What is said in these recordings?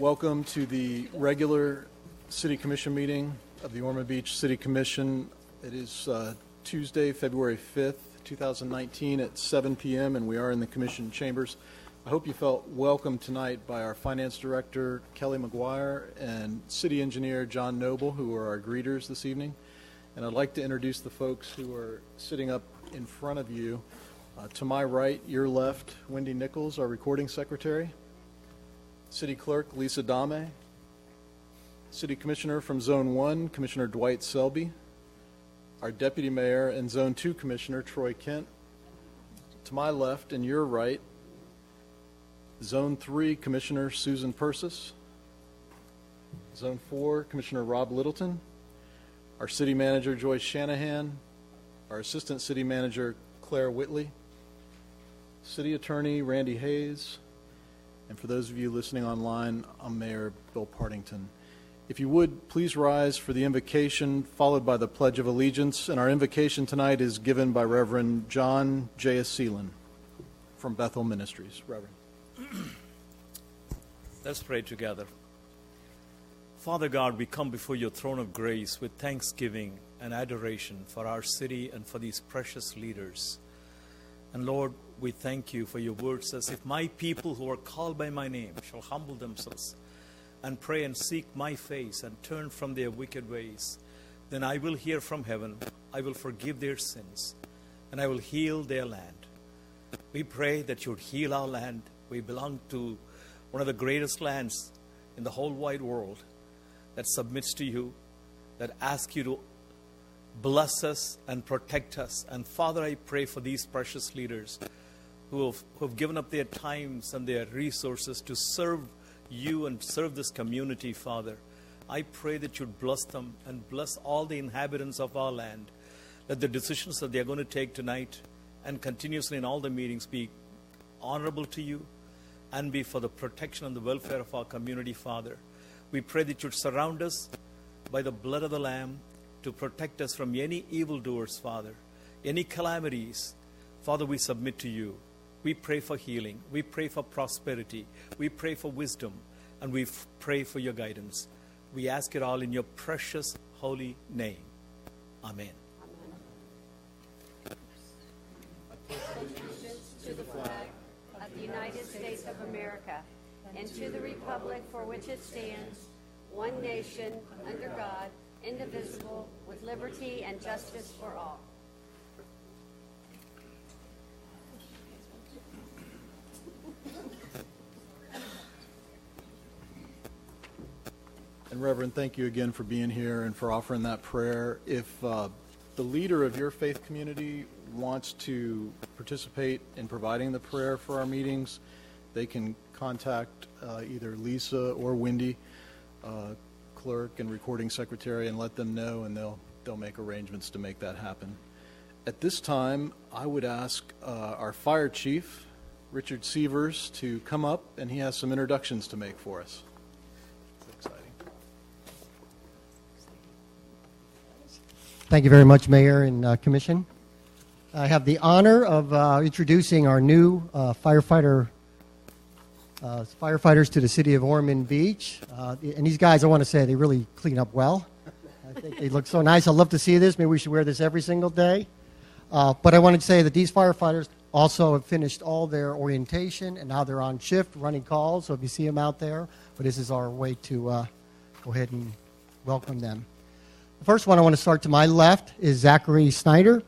Welcome to the regular City Commission meeting of the Ormond Beach City Commission. It is Tuesday, February 5th, 2019 at 7 p.m. and we are in the Commission chambers. I hope you felt welcome tonight by our Finance Director, Kelly McGuire, and City Engineer, John Noble, who are our greeters this evening. And I'd like to introduce the folks who are sitting up in front of you. To my right, your left, Wendy Nichols, our Recording Secretary. City Clerk, Lisa Dame. City Commissioner from Zone 1, Commissioner Dwight Selby. Our Deputy Mayor and Zone 2 Commissioner, Troy Kent. To my left and your right, Zone 3 Commissioner Susan Persis. Zone 4 Commissioner Rob Littleton. Our City Manager, Joyce Shanahan. Our Assistant City Manager, Claire Whitley. City Attorney, Randy Hayes. And for those of you listening online, I'm Mayor Bill Partington. If you would, please rise for the invocation, followed by the Pledge of Allegiance. And our invocation tonight is given by Reverend John J. Seelan from Bethel Ministries. Reverend. Let's pray together. Father God, we come before your throne of grace with thanksgiving and adoration for our city and for these precious leaders. And Lord, we thank you for your word says, if my people who are called by my name shall humble themselves and pray and seek my face and turn from their wicked ways, then I will hear from heaven, I will forgive their sins, and I will heal their land. We pray that you would heal our land. We belong to one of the greatest lands in the whole wide world that submits to you, that asks you to bless us and protect us. And Father, I pray for these precious leaders who have given up their times and their resources to serve you and serve this community, Father. I pray that you'd bless them and bless all the inhabitants of our land, that the decisions that they're going to take tonight and continuously in all the meetings be honorable to you and be for the protection and the welfare of our community, Father. We pray that you'd surround us by the blood of the Lamb to protect us from any evildoers, Father, any calamities. Father, we submit to you. We pray for healing. We pray for prosperity. We pray for wisdom. And we pray for your guidance. We ask it all in your precious, holy name. Amen. To the flag of the United States of America and to the republic for which it stands, one nation, under God, indivisible, with liberty and justice for all. And Reverend, thank you again for being here and for offering that prayer. If the leader of your faith community wants to participate in providing the prayer for our meetings, they can contact either Lisa or Wendy, clerk and recording secretary, and let them know, and they'll make arrangements to make that happen. At this time, I would ask our fire chief, Richard Sievers, to come up, and he has some introductions to make for us. Thank you very much, Mayor and Commission. I have the honor of introducing our new firefighters to the city of Ormond Beach. And these guys, I want to say, they really clean up well. I think they look so nice. I'd love to see this. Maybe we should wear this every single day. But I wanted to say that these firefighters also have finished all their orientation, and now they're on shift running calls. So if you see them out there, but this is our way to go ahead and welcome them. The first one I want to start to my left is Zachary Snyder.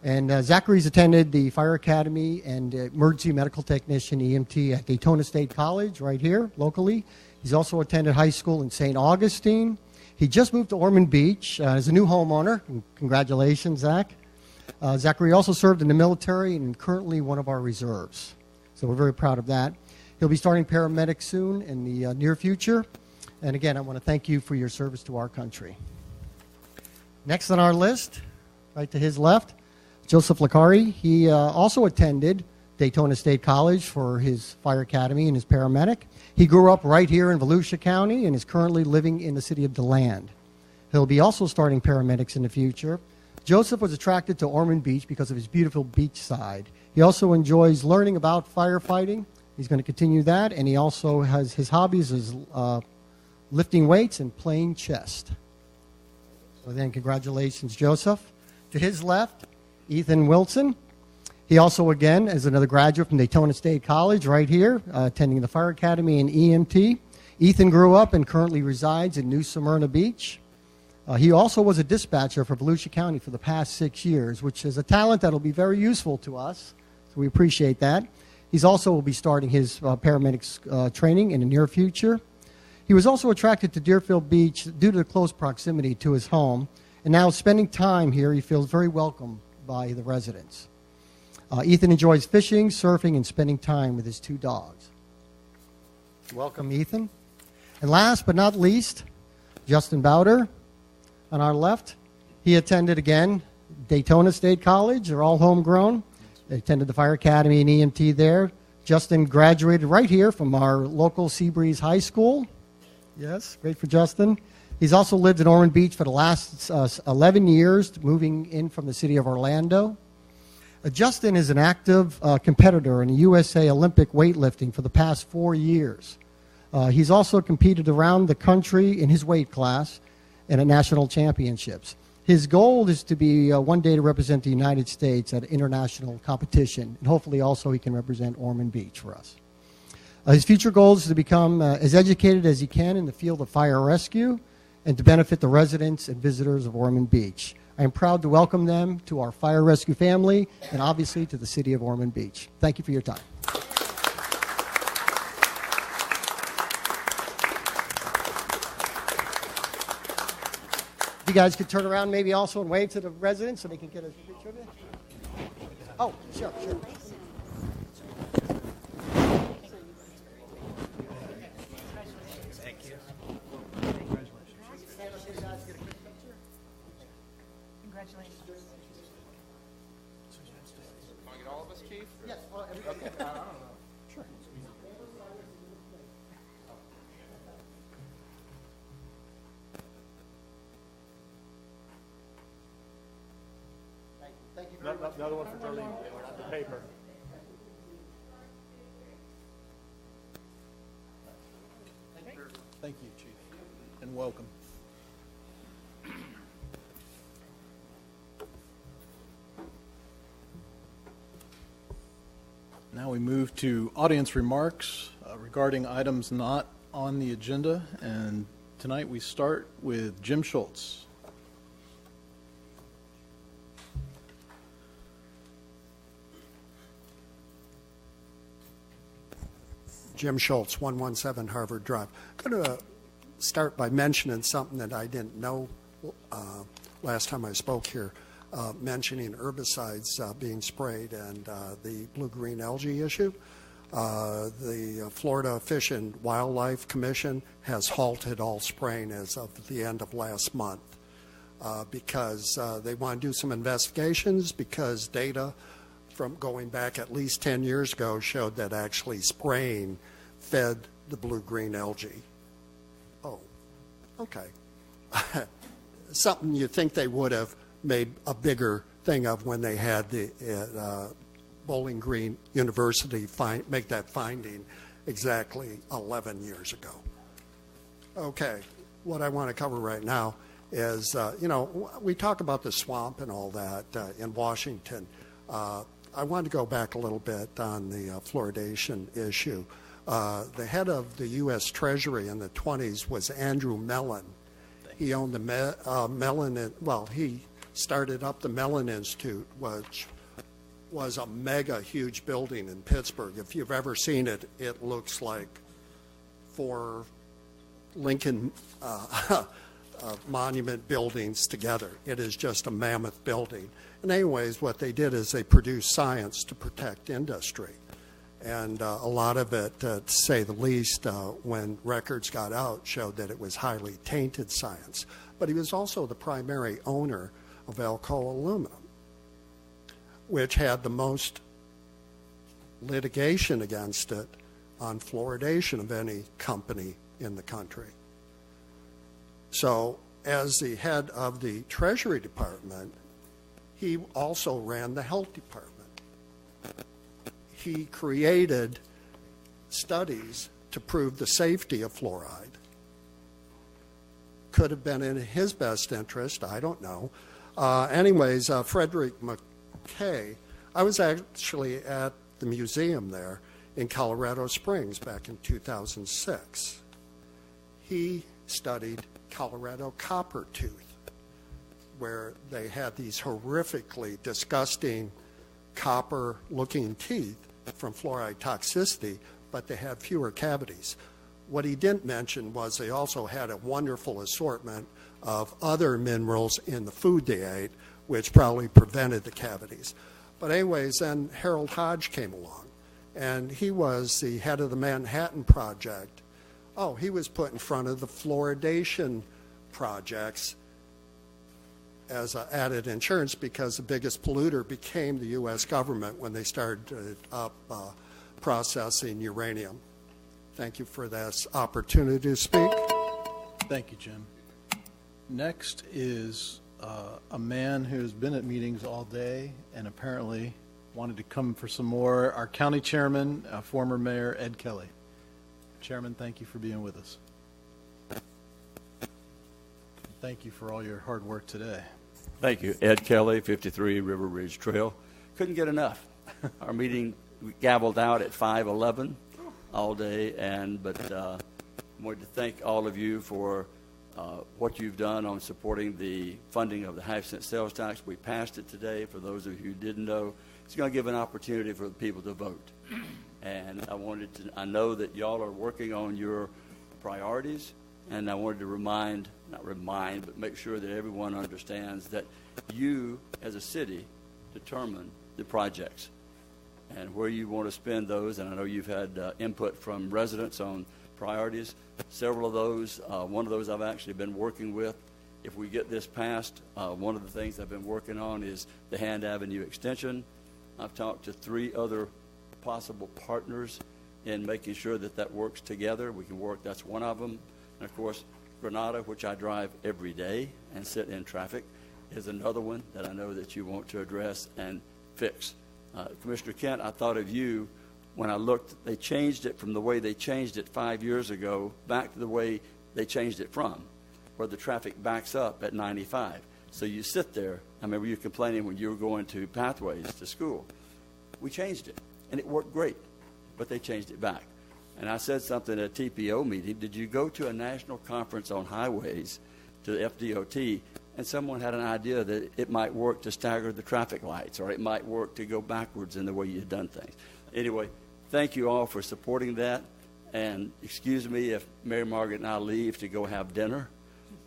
And Zachary's attended the Fire Academy and Emergency Medical Technician, EMT, at Daytona State College right here locally. He's also attended high school in St. Augustine. He just moved to Ormond Beach as a new homeowner. Congratulations, Zach. Zachary also served in the military and currently one of our reserves. So we're very proud of that. He'll be starting paramedic soon in the near future. And again, I want to thank you for your service to our country. Next on our list, right to his left, Joseph Licari. He also attended Daytona State College for his fire academy and his paramedic. He grew up right here in Volusia County and is currently living in the city of DeLand. He'll be also starting paramedics in the future. Joseph was attracted to Ormond Beach because of his beautiful beach side. He also enjoys learning about firefighting He's going to continue that, and he also has his hobbies is lifting weights and playing chess. So then, congratulations, Joseph. To his left, Ethan Wilson. He also, again, is another graduate from Daytona State College right here, attending the Fire Academy in EMT. Ethan grew up and currently resides in New Smyrna Beach. He also was a dispatcher for Volusia County for the past 6 years, which is a talent that will be very useful to us. So we appreciate that. He's also will be starting his paramedics training in the near future. He was also attracted to Deerfield Beach due to the close proximity to his home, and now spending time here, he feels very welcome by the residents. Ethan enjoys fishing, surfing, and spending time with his 2 dogs. Welcome, Ethan. And last but not least, Justin Bowder on our left. He attended, again, Daytona State College. They're all homegrown. They attended the Fire Academy and EMT there. Justin graduated right here from our local Seabreeze High School. Yes, great for Justin. He's also lived in Ormond Beach for the last 11 years, moving in from the city of Orlando. Justin is an active competitor in the USA Olympic weightlifting for the past 4 years. He's also competed around the country in his weight class and at national championships. His goal is to be one day to represent the United States at international competition, and hopefully also he can represent Ormond Beach for us. His future goal is to become as educated as he can in the field of fire rescue and to benefit the residents and visitors of Ormond Beach. I am proud to welcome them to our fire rescue family and obviously to the city of Ormond Beach. Thank you for your time. If you guys could turn around maybe also and wave to the residents so they can get a picture of it. Oh, sure. Congratulations. Want to get all of us, Chief? Yes. Okay. I don't know. Sure. Thank you very much. Another one for Darlene, the paper. Thank you, Chief, and welcome. Now we move to audience remarks regarding items not on the agenda, and tonight we start with Jim Schultz. Jim Schultz, 117 Harvard Drive. I'm going to start by mentioning something that I didn't know last time I spoke here, mentioning herbicides being sprayed and the blue-green algae issue. The Florida Fish and Wildlife Commission has halted all spraying as of the end of last month because they want to do some investigations because data from going back at least 10 years ago showed that actually spraying fed the blue-green algae. Oh, okay. Something you think they would have made a bigger thing of when they had the Bowling Green University make that finding exactly 11 years ago. Okay, what I want to cover right now is, we talk about the swamp and all that in Washington. I want to go back a little bit on the fluoridation issue. The head of the U.S. Treasury in the 20s was Andrew Mellon. He owned the Mellon, he started up the Mellon Institute, which was a mega huge building in Pittsburgh. If you've ever seen it, it looks like 4 Lincoln monument buildings together. It is just a mammoth building. And anyways, what they did is they produced science to protect industry. And a lot of it, to say the least, when records got out, showed that it was highly tainted science. But he was also the primary owner of Alcoa Aluminum, which had the most litigation against it on fluoridation of any company in the country. So as the head of the Treasury Department, he also ran the Health Department. He created studies to prove the safety of fluoride. Could have been in his best interest, I don't know. Anyways, Frederick McKay, I was actually at the museum there in Colorado Springs back in 2006. He studied Colorado copper tooth, where they had these horrifically disgusting copper-looking teeth from fluoride toxicity, but they had fewer cavities. What he didn't mention was they also had a wonderful assortment of other minerals in the food they ate, which probably prevented the cavities. But anyways, then Harold Hodge came along, and he was the head of the Manhattan Project. Oh, he was put in front of the fluoridation projects as added insurance because the biggest polluter became the U.S. government when they started up processing uranium. Thank you for this opportunity to speak. Thank you, Jim. Next is a man who's been at meetings all day and apparently wanted to come for some more. Our county chairman, former Mayor Ed Kelly. Chairman, thank you for being with us. Thank you for all your hard work today. Thank you. Ed Kelly, 53 River Ridge Trail. Couldn't get enough. Our meeting, we gavelled out at 5:11 all day, but I wanted to thank all of you for what you've done on supporting the funding of the half-cent sales tax. We passed it today. For those of you who didn't know, it's going to give an opportunity for the people to vote. And I know that y'all are working on your priorities, and I wanted to but make sure that everyone understands that you, as a city, determine the projects and where you want to spend those. And I know you've had input from residents on priorities. Several of those, one of those I've actually been working with. If we get this passed, one of the things I've been working on is the Hand Avenue extension. I've talked to 3 other possible partners in making sure that that works together. We can work, that's one of them. And of course, Granada, which I drive every day and sit in traffic, is another one that I know that you want to address and fix. Commissioner Kent, I thought of you when I looked. They changed it from the way they changed it 5 years ago back to the way they changed it from, where the traffic backs up at 95. So you sit there. I remember you complaining when you were going to Pathways to school. We changed it, and it worked great, but they changed it back. And I said something at a TPO meeting. Did you go to a national conference on highways, to the FDOT, and someone had an idea that it might work to stagger the traffic lights, or it might work to go backwards in the way you've done things? Anyway, thank you all for supporting that. And excuse me if Mary Margaret and I leave to go have dinner.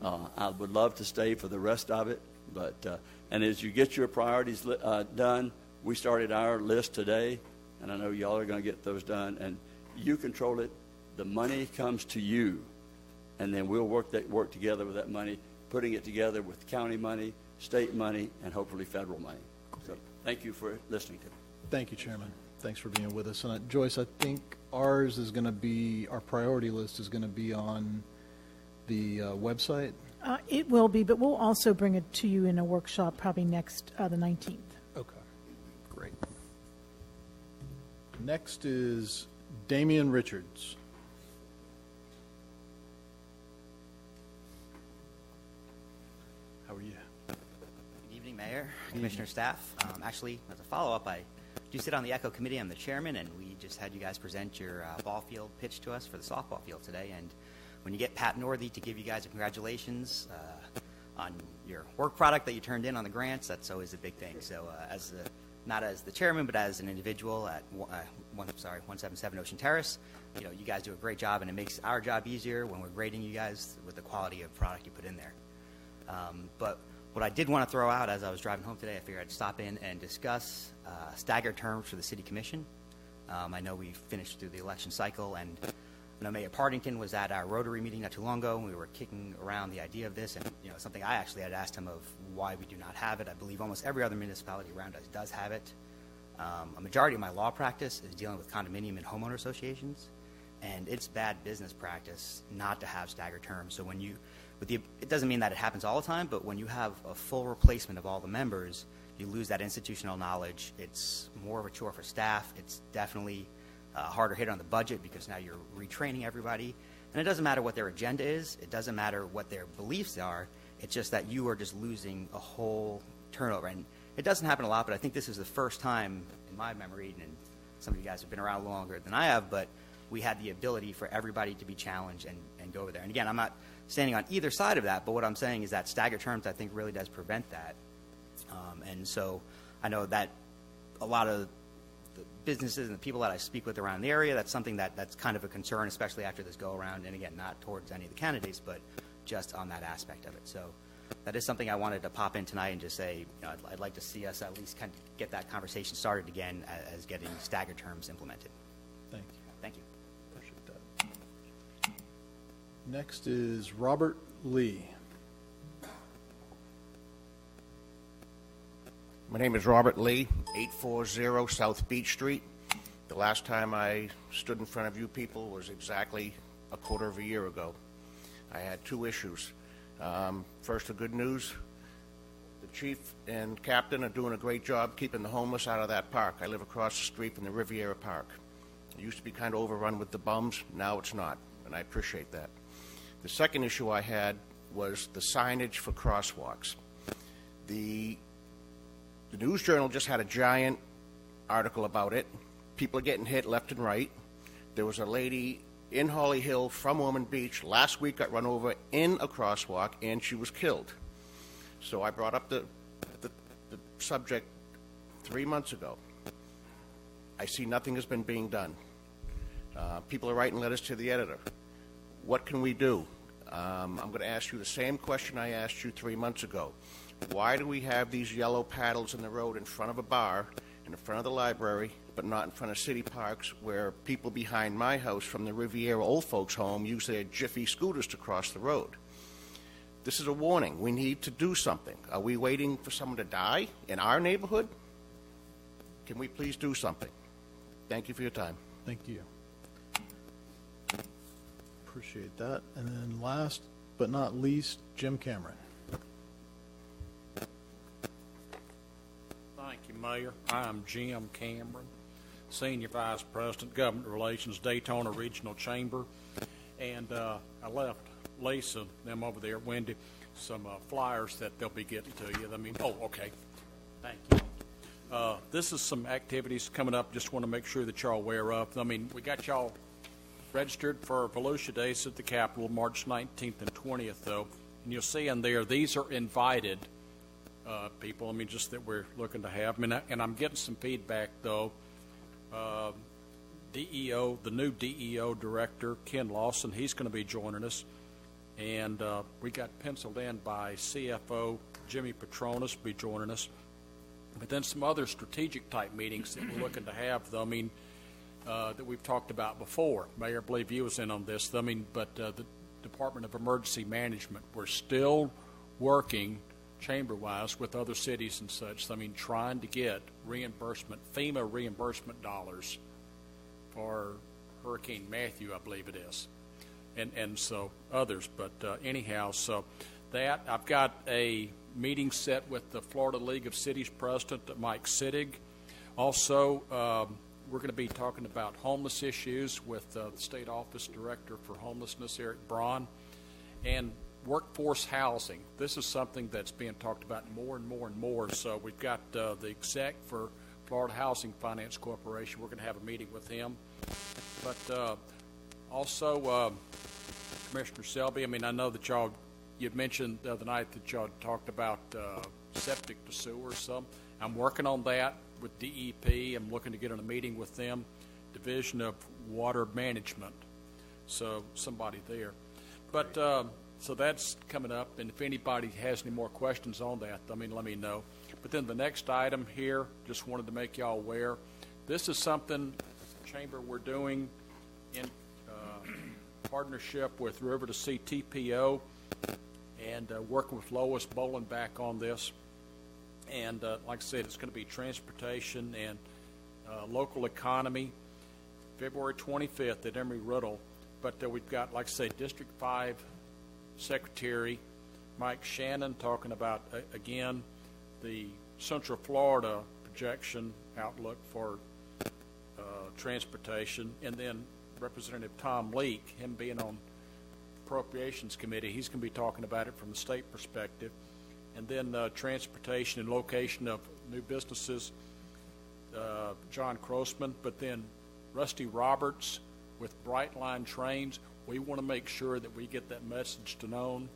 I would love to stay for the rest of it. But and as you get your priorities done, we started our list today, and I know y'all are going to get those done. And you control it. The money comes to you, and then we'll work together with that money, putting it together with county money, state money, and hopefully federal money. So thank you for listening to me. Thank you, Chairman. Thanks for being with us. And Joyce, I think ours is going to be, our priority list is going to be on the website. It will be, but we'll also bring it to you in a workshop probably next, the 19th. Okay, great. Next is Damian Richards. How are you? Good evening, Mayor, Commissioner, staff. Actually, as a follow-up, I do sit on the ECHO committee. I'm the chairman, and we just had you guys present your ball field pitch to us for the softball field today. And when you get Pat Northey to give you guys a congratulations on your work product that you turned in on the grants, that's always a big thing. So not as the chairman, but as an individual at 177 Ocean Terrace, you guys do a great job, and it makes our job easier when we're grading you guys with the quality of product you put in there. But what I did want to throw out as I was driving home today, I figured I'd stop in and discuss staggered terms for the City Commission. I know we finished through the election cycle, and I know Mayor Partington was at our Rotary meeting not too long ago, and we were kicking around the idea of this, and something I actually had asked him of why we do not have it. I believe almost every other municipality around us does have it. A majority of my law practice is dealing with condominium and homeowner associations, and it's bad business practice not to have staggered terms. So when it doesn't mean that it happens all the time, but when you have a full replacement of all the members, you lose that institutional knowledge. It's more of a chore for staff. It's definitely harder hit on the budget because now you're retraining everybody. And it doesn't matter what their agenda is. It doesn't matter what their beliefs are. It's just that you are just losing a whole turnover. And it doesn't happen a lot, but I think this is the first time in my memory, and some of you guys have been around longer than I have, but we had the ability for everybody to be challenged and go over there. And again, I'm not standing on either side of that, but what I'm saying is that staggered terms, I think, really does prevent that. And so I know that a lot of the businesses and the people that I speak with around the area, that's something that's kind of a concern, especially after this go-around. And again, not towards any of the candidates, but just on that aspect of it. So that is something I wanted to pop in tonight and just say, I'd like to see us at least kind of get that conversation started again as getting staggered terms implemented. Thank you. Thank you. Appreciate that. Next is Robert Lee. My name is Robert Lee, 840 South Beach Street. The last time I stood in front of you people was exactly a quarter of a year ago. I had two issues. First, the good news. The chief and captain are doing a great job keeping the homeless out of that park. I live across the street from the Riviera Park. It used to be kind of overrun with the bums. Now it's not, and I appreciate that. The second issue I had was the signage for crosswalks. The News Journal just had a giant article about it. People are getting hit left and right. There was a lady in Holly Hill from Ormond Beach last week got run over in a crosswalk, and she was killed. So I brought up the subject 3 months ago. I see nothing has been being done. People are writing letters to the editor. What can we do? I'm going to ask you the same question I asked you 3 months ago. Why do we have these yellow paddles in the road in front of a bar, in front of the library, but not in front of city parks where people behind my house from the Riviera Old Folks Home use their Jiffy scooters to cross the road? This is a warning. We need to do something. Are we waiting for someone to die in our neighborhood? Can we please do something? Thank you for your time. Thank you. Appreciate that. And then last but not least, Jim Cameron. Thank you, Mayor. I'm Jim Cameron, Senior Vice President, Government Relations, Daytona Regional Chamber. And I left Lisa, them over there, Wendy, some flyers that they'll be getting to you. Okay. Thank you. This is some activities coming up. Just want to make sure that y'all aware of. We got y'all registered for Volusia Days at the Capitol, March 19th and 20th, though. And you'll see in there, these are invited people, just that we're looking to have. And I'm getting some feedback, though. DEO, the new DEO director, Ken Lawson, he's going to be joining us. And we got penciled in by CFO Jimmy Petronas be joining us. But then some other strategic type meetings that we're looking to have, though, that we've talked about before. Mayor, I believe you was in on this. But the Department of Emergency Management, we're still working chamber-wise with other cities and such. Trying to get reimbursement, FEMA reimbursement dollars for Hurricane Matthew, I believe it is, and so others. But anyhow, so that I've got a meeting set with the Florida League of Cities President, Mike Sittig. Also, we're going to be talking about homeless issues with the State Office Director for Homelessness, Eric Braun, and workforce housing. This is something that's being talked about more and more and more. So we've got the exec for Florida Housing Finance Corporation. We're going to have a meeting with him. But also, Commissioner Selby, I know that you mentioned the other night that y'all talked about septic to sewer. So I'm working on that with DEP. I'm looking to get in a meeting with them, Division of Water Management. So somebody there. But so that's coming up, and if anybody has any more questions on that, let me know. But then the next item here, just wanted to make y'all aware, this is something, Chamber, we're doing in partnership with River to Sea TPO and working with Lois Bolenback on this. And like I said, it's going to be transportation and local economy, February 25th at Emory-Riddle. But we've got, like I say, District 5 Secretary Mike Shannon talking about, again, the Central Florida projection outlook for transportation, and then Representative Tom Leake, him being on Appropriations Committee, he's going to be talking about it from the state perspective. And then transportation and location of new businesses, John Crossman, but then Rusty Roberts with Brightline Trains. We want to make sure that we get that message to known.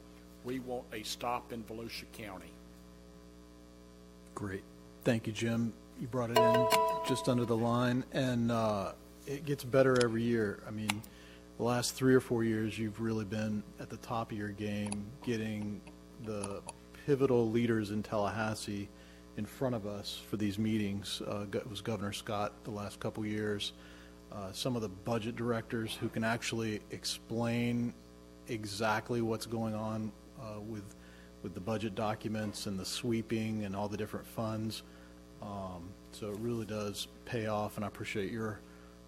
We want a stop in Volusia County. Great. Thank you, Jim. You brought it in just under the line, and it gets better every year. I mean, the last 3 or 4 years, you've really been at the top of your game, getting the pivotal leaders in Tallahassee in front of us for these meetings. It was Governor Scott the last couple years. Some of the budget directors who can actually explain exactly what's going on with the budget documents and the sweeping and all the different funds. So it really does pay off, and I appreciate your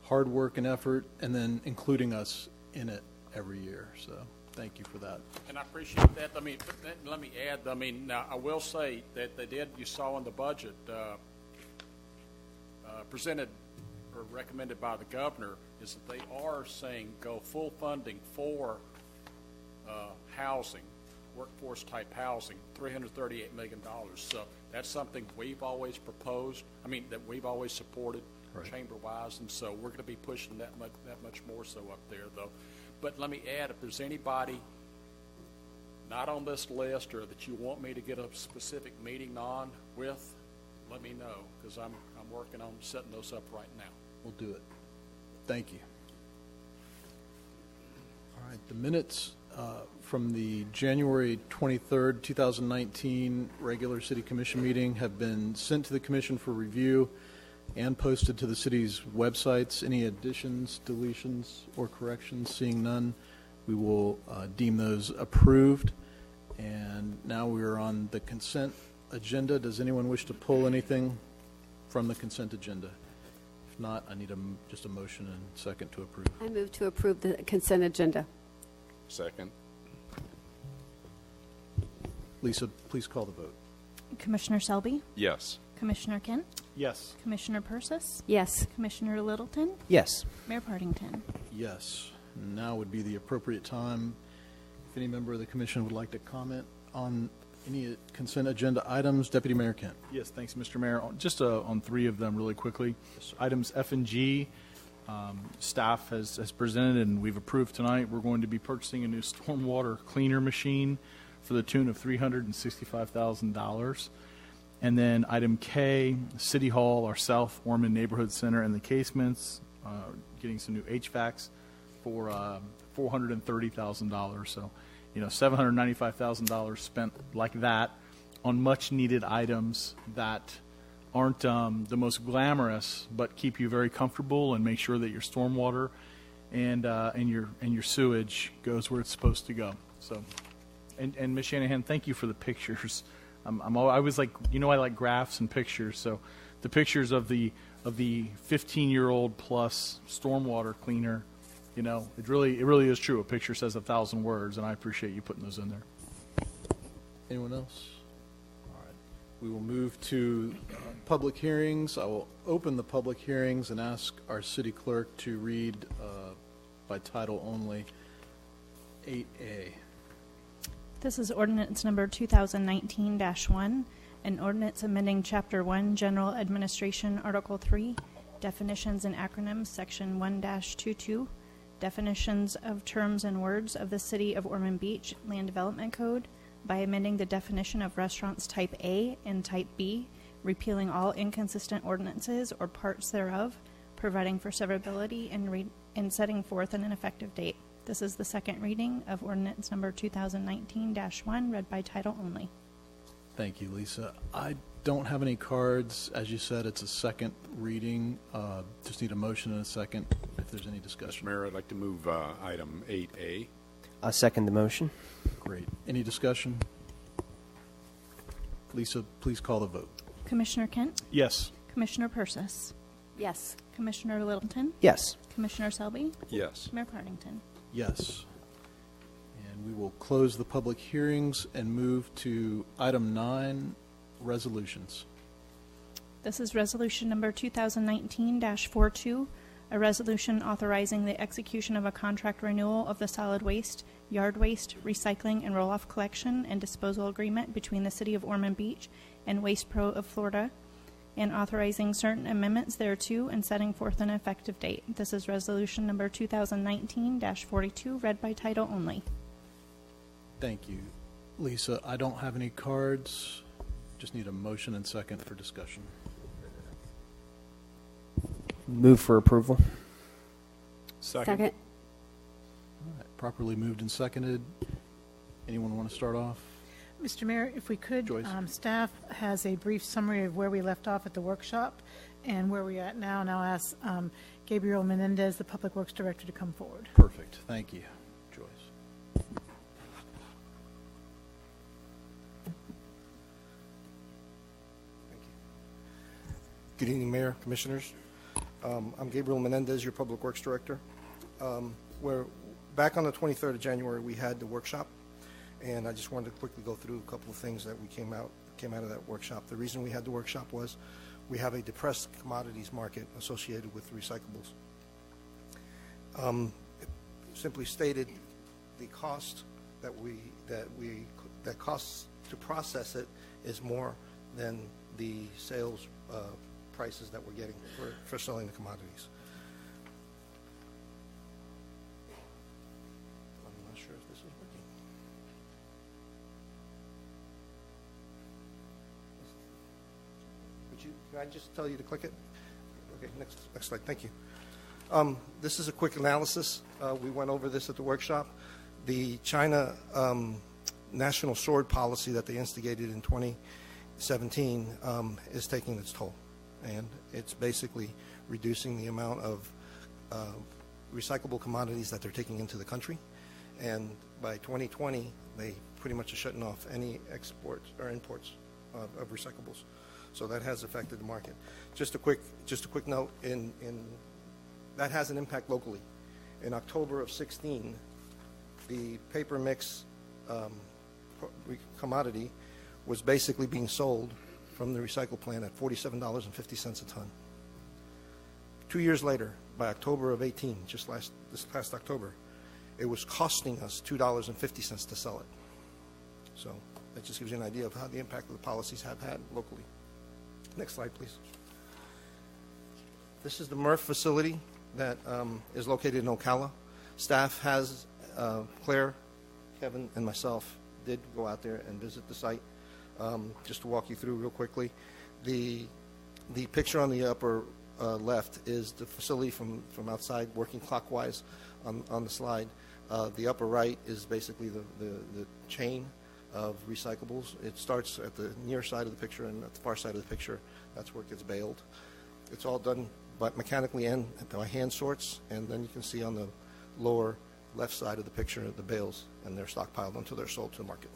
hard work and effort, and then including us in it every year. So thank you for that. And I appreciate that. I mean, let me add, I mean, now I will say that they did, you saw in the budget, presented or recommended by the governor, is that they are saying go full funding for housing, workforce type housing, $338 million. So that's something we've always proposed, I mean, that we've always supported, right, chamber-wise, and so we're going to be pushing that much more so up there, though. But let me add, if there's anybody not on this list or that you want me to get a specific meeting on with, let me know, because I'm working on setting those up right now. We'll do it. Thank you. All right, the minutes from the January 23rd, 2019 regular City Commission meeting have been sent to the Commission for review and posted to the city's websites. Any additions, deletions, or corrections? Seeing none, we will deem those approved. And now we are on the consent agenda. Does anyone wish to pull anything from the consent agenda? If not, I need just a motion and second to approve. I move to approve the consent agenda. Second. Lisa, please call the vote. Commissioner Selby? Yes. Commissioner Kent? Yes. Commissioner Persis? Yes. Commissioner Littleton? Yes. Mayor Partington? Yes. Now would be the appropriate time. If any member of the commission would like to comment on any consent agenda items, Deputy Mayor Kent. Yes, thanks, Mr. Mayor. Just on 3 of them really quickly. Items F and G, staff has presented and we've approved tonight. We're going to be purchasing a new stormwater cleaner machine for the tune of $365,000. And then item K, City Hall, our South Ormond Neighborhood Center, and the casements, getting some new HVACs for $430,000. So, $795,000 spent like that on much needed items that aren't the most glamorous, but keep you very comfortable and make sure that your stormwater and your sewage goes where it's supposed to go. So, and Ms. Shanahan, thank you for the pictures. I was like, I like graphs and pictures. So, the pictures of the 15-year-old plus stormwater cleaner, it really is true. A picture says 1,000 words, and I appreciate you putting those in there. Anyone else? All right. We will move to public hearings. I will open the public hearings and ask our city clerk to read by title only 8A. This is ordinance number 2019-1, an ordinance amending Chapter 1, General Administration, Article 3, Definitions and Acronyms, Section 1-22, Definitions of Terms and Words of the City of Ormond Beach Land Development Code by amending the definition of restaurants Type A and Type B, repealing all inconsistent ordinances or parts thereof, providing for severability, and setting forth an effective date. This is the second reading of ordinance number 2019-1, read by title only. Thank you, Lisa. I don't have any cards. As you said, it's a second reading. Just need a motion and a second if there's any discussion. Mr. Mayor, I'd like to move item 8A. I'll second the motion. Great. Any discussion? Lisa, please call the vote. Commissioner Kent? Yes. Commissioner Persis? Yes. Commissioner Littleton? Yes. Commissioner Selby? Yes. Mayor Partington? Yes. And we will close the public hearings and move to item 9, resolutions. This is resolution number 2019-42, A resolution authorizing the execution of a contract renewal of the solid waste, yard waste, recycling, and roll-off collection and disposal agreement between the City of Ormond Beach and Waste Pro of Florida, and authorizing certain amendments thereto and setting forth an effective date. This is resolution number 2019-42, read by title only. Thank you, Lisa. I don't have any cards. Just need a motion and second for discussion. Move for approval. Second. All right, properly moved and seconded. Anyone want to start off? Mr. Mayor, if we could, Joyce. Staff has a brief summary of where we left off at the workshop and where we're at now, and I'll ask Gabriel Menendez, the Public Works Director, to come forward. Perfect. Thank you, Joyce. Good evening, Mayor, Commissioners. I'm Gabriel Menendez, your Public Works Director. Back on the 23rd of January, we had the workshop, and I just wanted to quickly go through a couple of things that we came out of that workshop. The reason we had the workshop was we have a depressed commodities market associated with recyclables. Simply stated, the cost that costs to process it is more than the sales prices that we're getting for selling the commodities. I'm not sure if this is working. Can I just tell you to click it? Okay, next slide. Thank you. This is a quick analysis. We went over this at the workshop. The China national sword policy that they instigated in 2017 is taking its toll. And it's basically reducing the amount of recyclable commodities that they're taking into the country. And by 2020, they pretty much are shutting off any exports or imports of recyclables. So that has affected the market. Just a quick note, that has an impact locally. In October of 16, the paper mix commodity was basically being sold from the recycle plant at $47.50 a ton. 2 years later, by October of 18, this past October, it was costing us $2.50 to sell it. So that just gives you an idea of how the impact of the policies have had locally. Next slide, please. This is the MRF facility that is located in Ocala. Staff has, Claire, Kevin, and myself did go out there and visit the site. Just to walk you through real quickly, the picture on the upper left is the facility from outside, working clockwise on the slide. The upper right is basically the chain of recyclables. It starts at the near side of the picture, and at the far side of the picture, that's where it gets baled. It's all done mechanically and by hand sorts, and then you can see on the lower left side of the picture the bales, and they're stockpiled until they're sold to the market.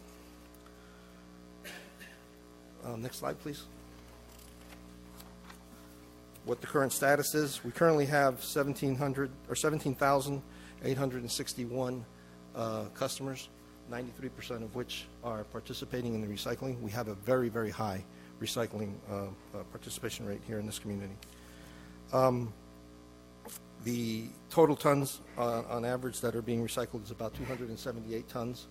Next slide, please. What the current status is, we currently have 17,861 customers, 93% of which are participating in the recycling. We have a very, very high recycling participation rate here in this community. The total tons on average that are being recycled is about 278 tons,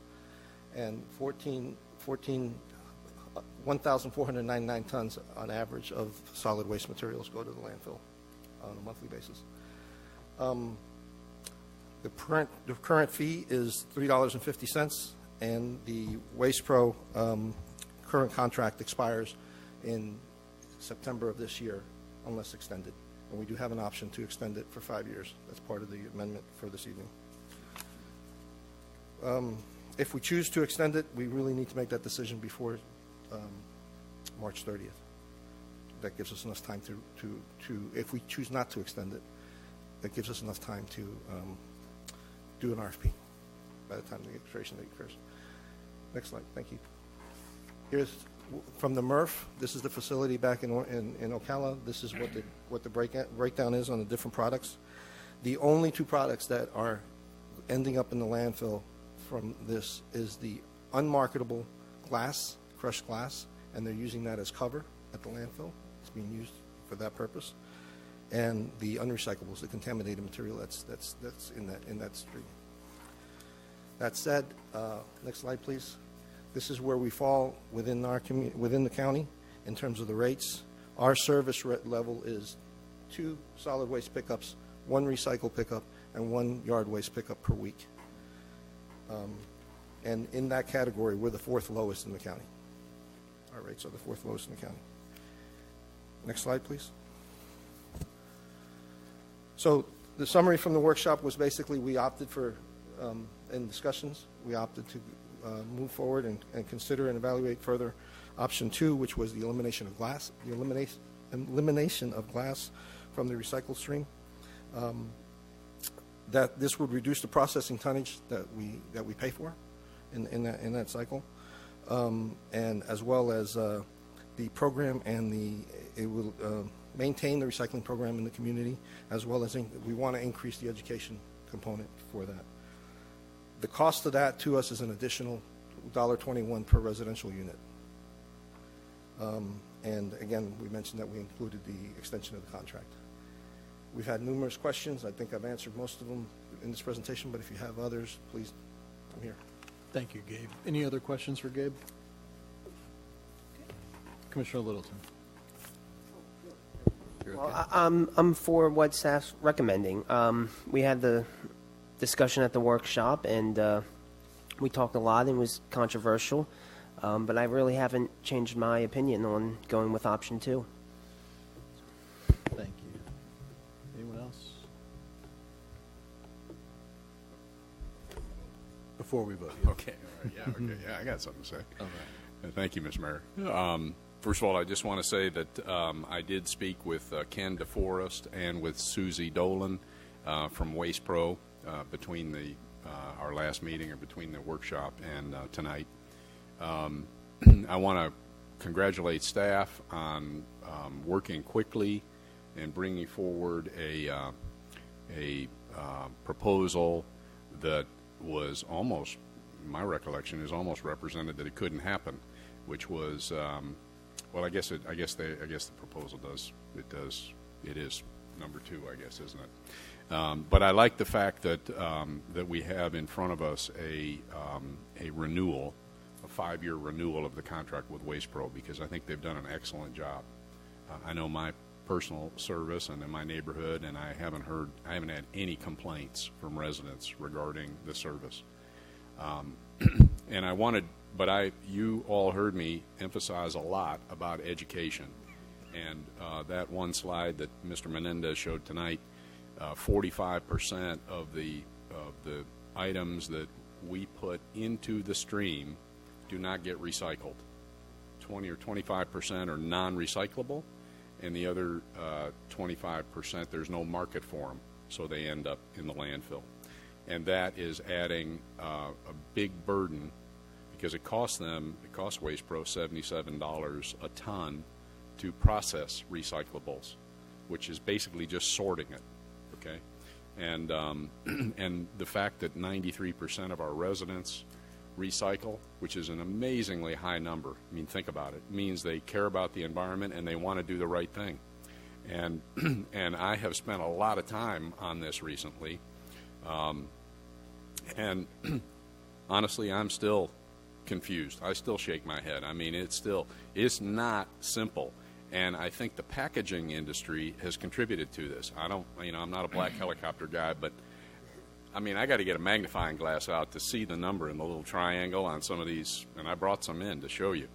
and 1,499 tons on average of solid waste materials go to the landfill on a monthly basis. The current fee is $3.50, and the Waste Pro current contract expires in September of this year, unless extended. And we do have an option to extend it for 5 years. That's part of the amendment for this evening. If we choose to extend it, we really need to make that decision before March 30th. That gives us enough time to if we choose not to extend it, that gives us enough time to do an RFP by the time the expiration date occurs. Next slide, thank you. Here's from the MRF. This is the facility back in Ocala. This is what the breakdown is on the different products. The only two products that are ending up in the landfill from this is the unmarketable glass, crushed glass, and they're using that as cover at the landfill. It's being used for that purpose. and the unrecyclables, the contaminated material that's in that stream. That said, next slide, please. This is where we fall within our within the county in terms of the rates. Our service level is 2 solid waste pickups, 1 recycle pickup, and 1 yard waste pickup per week. And in that category, we're the 4th lowest in the county. Our rates are the 4th lowest in the county. Next slide, please. So the summary from the workshop was basically we opted for, in discussions, we opted to move forward and consider and evaluate further option 2, which was the elimination of glass, the elimination of glass from the recycle stream. That this would reduce the processing tonnage that we pay for in that cycle, and as well as the program and it will maintain the recycling program in the community, as well as we want to increase the education component for that. The cost of that to us is an additional $1.21 per residential unit. And again, we mentioned that we included the extension of the contract. We've had numerous questions. I think I've answered most of them in this presentation, but if you have others, please, I'm here. Thank you, Gabe. Any other questions for Gabe? Commissioner Littleton. Well, I'm for what staff's recommending. We had the discussion at the workshop, and we talked a lot, and it was controversial, but I really haven't changed my opinion on going with option 2. Thank you. Anyone else? Before we vote. Yeah. Okay. All right. Yeah. Okay. Yeah, I got something to say. All right. Thank you, Ms. Mayor. First of all, I just want to say that I did speak with Ken DeForest and with Susie Dolan from Waste Pro between our last meeting, or between the workshop and tonight. I want to congratulate staff on working quickly and bringing forward a proposal that was almost, my recollection is almost represented that it couldn't happen, which was, well, I guess the proposal does, it is number 2, I guess, isn't it? But I like the fact that that we have in front of us a renewal, a 5-year renewal of the contract with Waste Pro, because I think they've done an excellent job. I know my personal service and in my neighborhood, and I haven't had any complaints from residents regarding the service. And you all heard me emphasize a lot about education, and that one slide that Mr. Menendez showed tonight, 45% of the items that we put into the stream do not get recycled. 20 or 25% are non-recyclable, and the other 25%, there's no market for them, so they end up in the landfill. And that is adding a big burden, because it costs Waste Pro $77 a ton to process recyclables, which is basically just sorting it, okay? And and the fact that 93% of our residents recycle, which is an amazingly high number. I mean, think about it. It means they care about the environment and they want to do the right thing. And and I have spent a lot of time on this recently, and honestly, I'm still confused. I still shake my head. I mean, it's not simple. And I think the packaging industry has contributed to this. I'm not a black helicopter guy, but I mean, I got to get a magnifying glass out to see the number in the little triangle on some of these, and I brought some in to show you,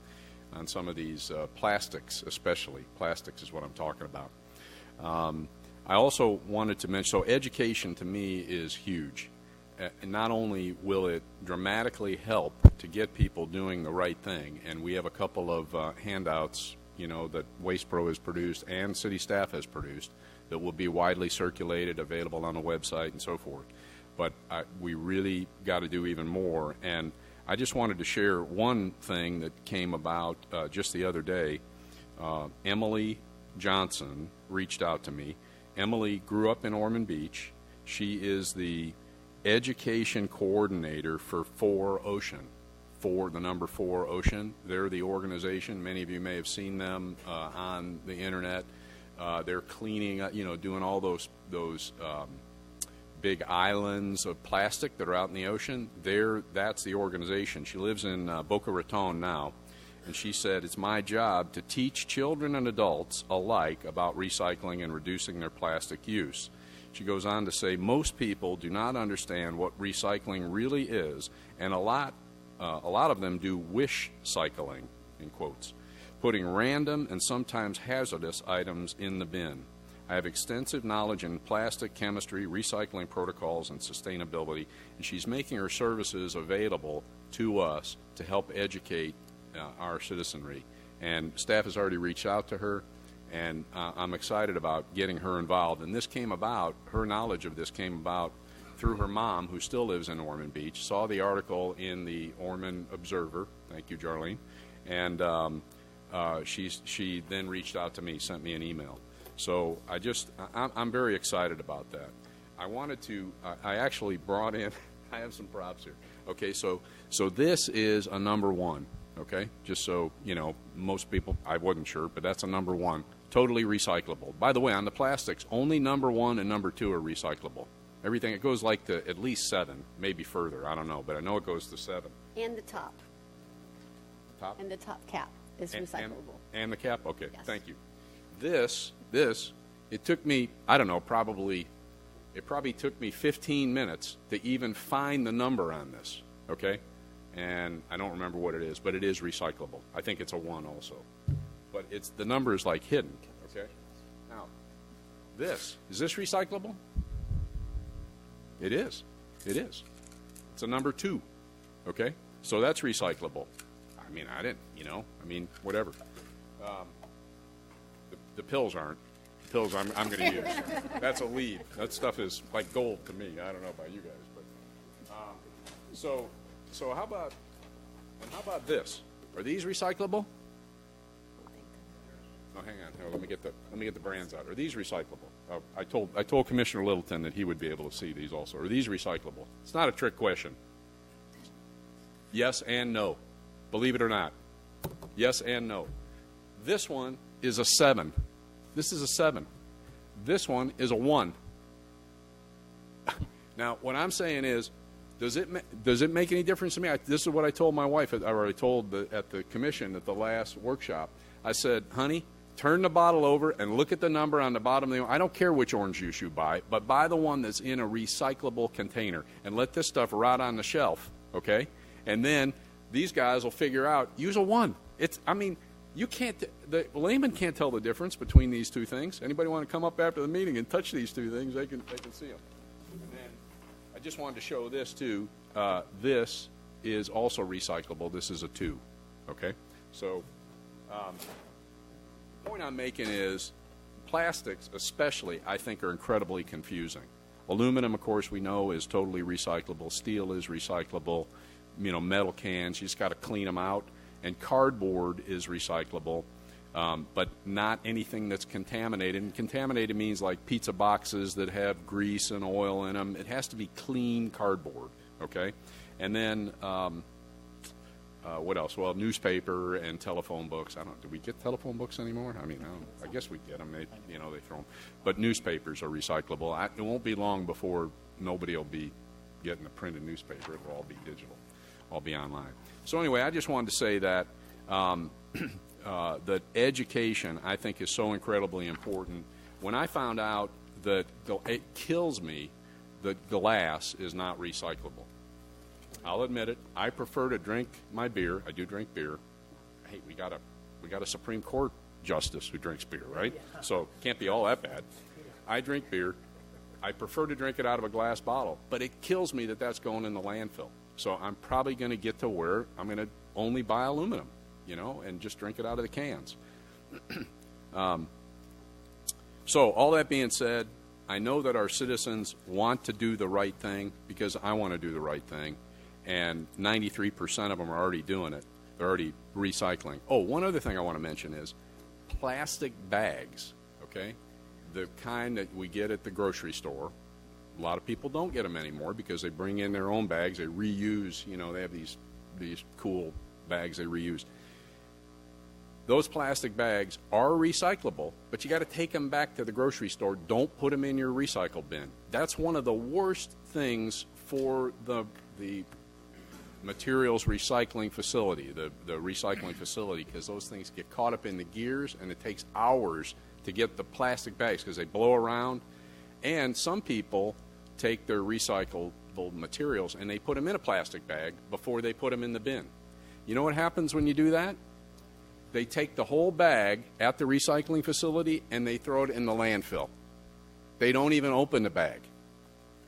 on some of these plastics, especially. Plastics is what I'm talking about. I also wanted to mention, so education to me is huge. Not only will it dramatically help to get people doing the right thing, and we have a couple of handouts, that Waste Pro has produced and city staff has produced that will be widely circulated, available on the website and so forth. But we really got to do even more. And I just wanted to share one thing that came about just the other day. Emily Johnson reached out to me. Emily grew up in Ormond Beach. She is the education coordinator for 4 Ocean. The number 4 Ocean. They're the organization. Many of you may have seen them on the internet. They're cleaning, doing all those big islands of plastic that are out in the ocean. That's the organization. She lives in Boca Raton now, and she said, it's my job to teach children and adults alike about recycling and reducing their plastic use. She goes on to say, most people do not understand what recycling really is, and a lot of them do wish cycling, in quotes, putting random and sometimes hazardous items in the bin. I have extensive knowledge in plastic chemistry, recycling protocols, and sustainability, and she's making her services available to us to help educate our citizenry. And staff has already reached out to her, and I'm excited about getting her involved. And this came about, her knowledge of this came about through her mom, who still lives in Ormond Beach, saw the article in the Ormond Observer. Thank you, Jarlene. And she then reached out to me, sent me an email. So I'm very excited about that. I actually brought in, I have some props here. Okay, so this is a number one, okay? Just so, most people, I wasn't sure, but that's a number one. Totally recyclable. By the way, on the plastics, only number 1 and number 2 are recyclable. Everything, it goes like to at least 7, maybe further, I don't know, but I know it goes to 7. And the top. Top? And the top cap is recyclable. And the cap? Okay, yes. Thank you. This, it took me, I don't know, it probably took me 15 minutes to even find the number on this, okay? And I don't remember what it is, but it is recyclable. I think it's a 1 also. But the number is like hidden, okay? Now, is this recyclable? It is. It is. It's a number 2, okay? So that's recyclable. I mean, whatever. The pills aren't. The pills I'm going to use. That's a lead. That stuff is like gold to me. I don't know about you guys, but so how about this? Are these recyclable? No, hang on. No, let me get the brands out. Are these recyclable? I told Commissioner Littleton that he would be able to see these also. Are these recyclable? It's not a trick question. Yes and no. Believe it or not. Yes and no. This one is a 7. This is a 7. This one is a 1. Now, what I'm saying is, does it make any difference to me? This is what I told my wife. I already told at the commission at the last workshop. I said, honey, turn the bottle over and look at the number on the bottom of the. I don't care which orange juice you buy, but buy the one that's in a recyclable container and let this stuff rot on the shelf, okay? And then these guys will figure out, use a 1. You can't, the layman can't tell the difference between these two things. Anybody want to come up after the meeting and touch these two things, they can see them. And then I just wanted to show this too. This is also recyclable. This is a 2, okay? So the point I'm making is plastics especially, I think, are incredibly confusing. Aluminum, of course, we know is totally recyclable. Steel is recyclable. Metal cans, you just got to clean them out. And cardboard is recyclable, but not anything that's contaminated. And contaminated means like pizza boxes that have grease and oil in them. It has to be clean cardboard, okay? And then what else? Well, newspaper and telephone books. Do we get telephone books anymore? I guess we get them. They throw them. But newspapers are recyclable. It won't be long before nobody will be getting a printed newspaper. It'll all be digital. All be online. So anyway, I just wanted to say that that education, I think, is so incredibly important. When I found out that it kills me that glass is not recyclable. I'll admit it. I prefer to drink my beer. I do drink beer. Hey, we got a Supreme Court justice who drinks beer, right? So can't be all that bad. I drink beer. I prefer to drink it out of a glass bottle, but it kills me that that's going in the landfill. So I'm probably going to get to where I'm going to only buy aluminum, and just drink it out of the cans. So all that being said, I know that our citizens want to do the right thing because I want to do the right thing, and 93% of them are already doing it. They're already recycling. Oh, one other thing I want to mention is plastic bags, okay? The kind that we get at the grocery store. A lot of people don't get them anymore because they bring in their own bags. They reuse, they have these cool bags they reuse. those plastic bags are recyclable, but you got to take them back to the grocery store. Don't put them in your recycle bin. That's one of the worst things for the materials recycling facility, the recycling facility, because those things get caught up in the gears, and it takes hours to get the plastic bags because they blow around. And some people take their recyclable materials and they put them in a plastic bag before they put them in the bin. You know what happens when you do that? They take the whole bag at the recycling facility and they throw it in the landfill. They don't even open the bag,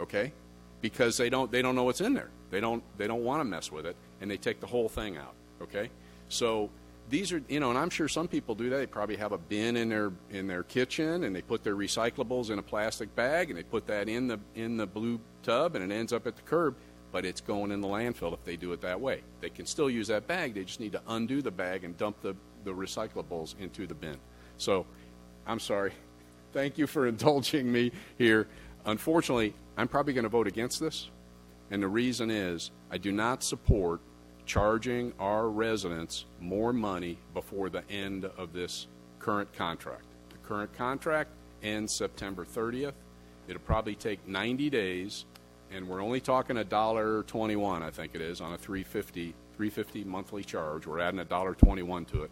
okay? Because they don't know what's in there. They don't want to mess with it, and they take the whole thing out, okay? So these are, and I'm sure some people do that. They probably have a bin in their kitchen, and they put their recyclables in a plastic bag, and they put that in the blue tub, and it ends up at the curb. But it's going in the landfill if they do it that way. They can still use that bag. They just need to undo the bag and dump the recyclables into the bin. So, I'm sorry. Thank you for indulging me here. Unfortunately, I'm probably going to vote against this. And the reason is I do not support charging our residents more money before the end of this current contract. The current contract ends September 30th. It'll probably take 90 days. And we're only talking $1.21, I think it is, on a $3.50 monthly charge. We're adding $1.21 to it.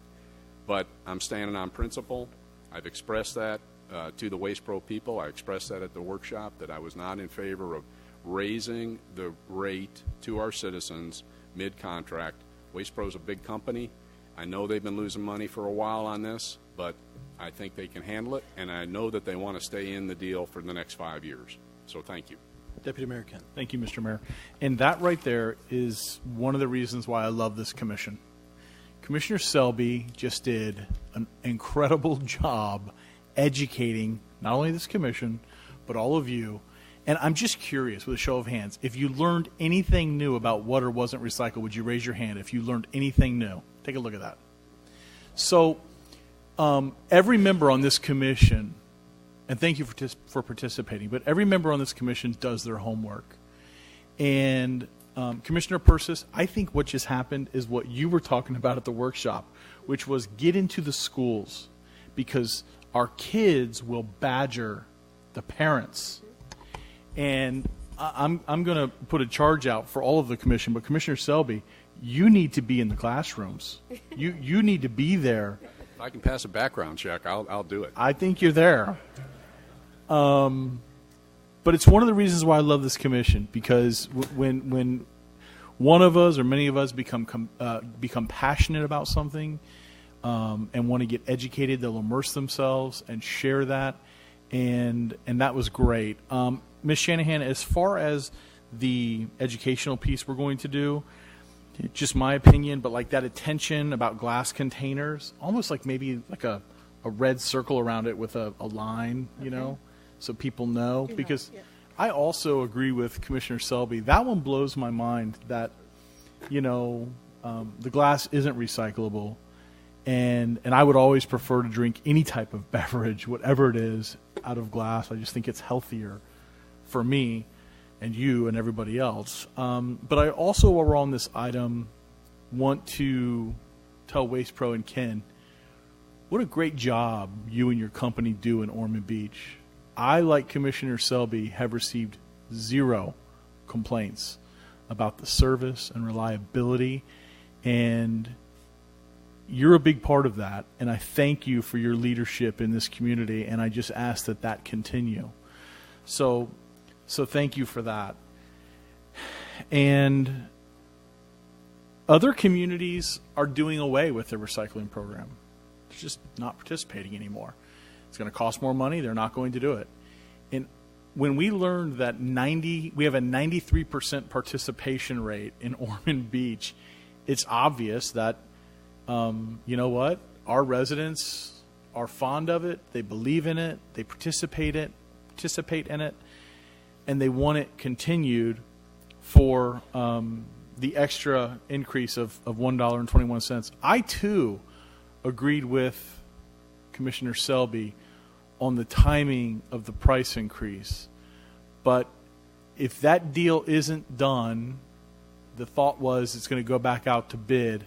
But I'm standing on principle. I've expressed that to the Waste Pro people. I expressed that at the workshop, that I was not in favor of raising the rate to our citizens mid-contract. Waste Pro is a big company. I know they've been losing money for a while on this, but I think they can handle it, and I know that they want to stay in the deal for the next 5 years. So thank you. Deputy Mayor Kent. Thank you, Mr. Mayor. And that right there is one of the reasons why I love this commission. Commissioner Selby just did an incredible job educating not only this commission, but all of you. And I'm just curious, with a show of hands, if you learned anything new about what or wasn't recycled, would you raise your hand if you learned anything new? Take a look at that. So every member on this commission, and thank you for participating, but every member on this commission does their homework. And Commissioner Persis, I think what just happened is what you were talking about at the workshop, which was get into the schools, because our kids will badger the parents. And I'm going to put a charge out for all of the commission, but Commissioner Selby, you need to be in the classrooms. You need to be there. If I can pass a background check, I'll do it. I think you're there. But it's one of the reasons why I love this commission, because when one of us or many of us become passionate about something and want to get educated, they'll immerse themselves and share that, and that was great. Ms. Shanahan, as far as the educational piece we're going to do, just my opinion, but like that attention about glass containers, almost like maybe like a red circle around it with a line, you know, so people know. Because I also agree with Commissioner Selby. That one blows my mind that, the glass isn't recyclable. And I would always prefer to drink any type of beverage, whatever it is, out of glass. I just think it's healthier for me and you and everybody else. But I also, while we're on this item, want to tell Waste Pro and Ken, what a great job you and your company do in Ormond Beach. I, like Commissioner Selby, have received 0 complaints about the service and reliability, and you're a big part of that, and I thank you for your leadership in this community, and I just ask that that continue. So thank you for that. And other communities are doing away with their recycling program. They're just not participating anymore. It's going to cost more money. They're not going to do it. And when we learned that we have a 93% participation rate in Ormond Beach, it's obvious that, you know what? Our residents are fond of it. They believe in it. They participate in it, and they want it continued for the extra increase of $1.21. I, too, agreed with Commissioner Selby on the timing of the price increase. But if that deal isn't done, the thought was it's going to go back out to bid.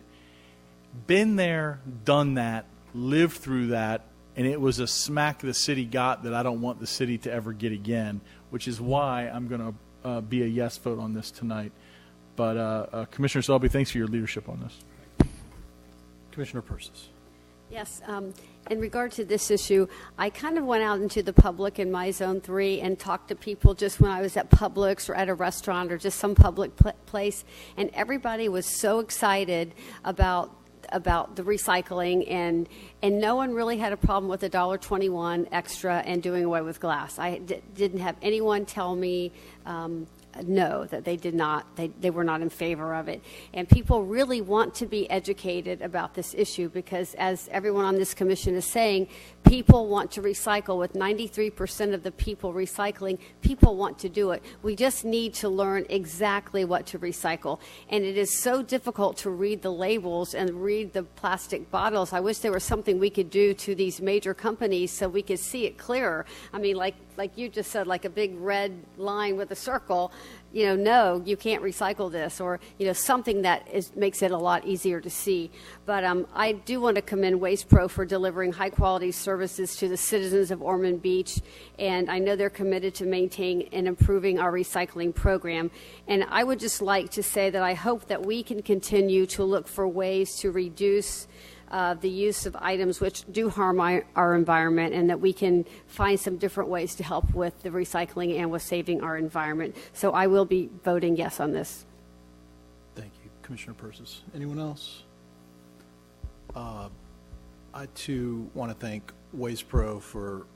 been there, done that, lived through that, and it was a smack the city got that I don't want the city to ever get again, which is why I'm going to be a yes vote on this tonight. But Commissioner Selby, thanks for your leadership on this. Commissioner Persis. Yes, in regard to this issue, I kind of went out into the public in my Zone 3 and talked to people just when I was at Publix or at a restaurant or just some public place, and everybody was so excited about the recycling, and no one really had a problem with $1.21 extra and doing away with glass. I didn't have anyone tell me no, that they did not, they were not in favor of it. And people really want to be educated about this issue because, as everyone on this commission is saying, people want to recycle. With 93% of the people recycling, people want to do it. We just need to learn exactly what to recycle. And it is so difficult to read the labels and read the plastic bottles. I wish there was something we could do to these major companies so we could see it clearer. I mean, like you just said, like a big red line with a circle, no, you can't recycle this, or, something that makes it a lot easier to see. But I do want to commend Waste Pro for delivering high-quality services to the citizens of Ormond Beach, and I know they're committed to maintaining and improving our recycling program. And I would just like to say that I hope that we can continue to look for ways to reduce the use of items which do harm our environment, and that we can find some different ways to help with the recycling and with saving our environment. So I will be voting yes on this. Thank you, Commissioner Persis. Anyone else? I too want to thank Waste Pro for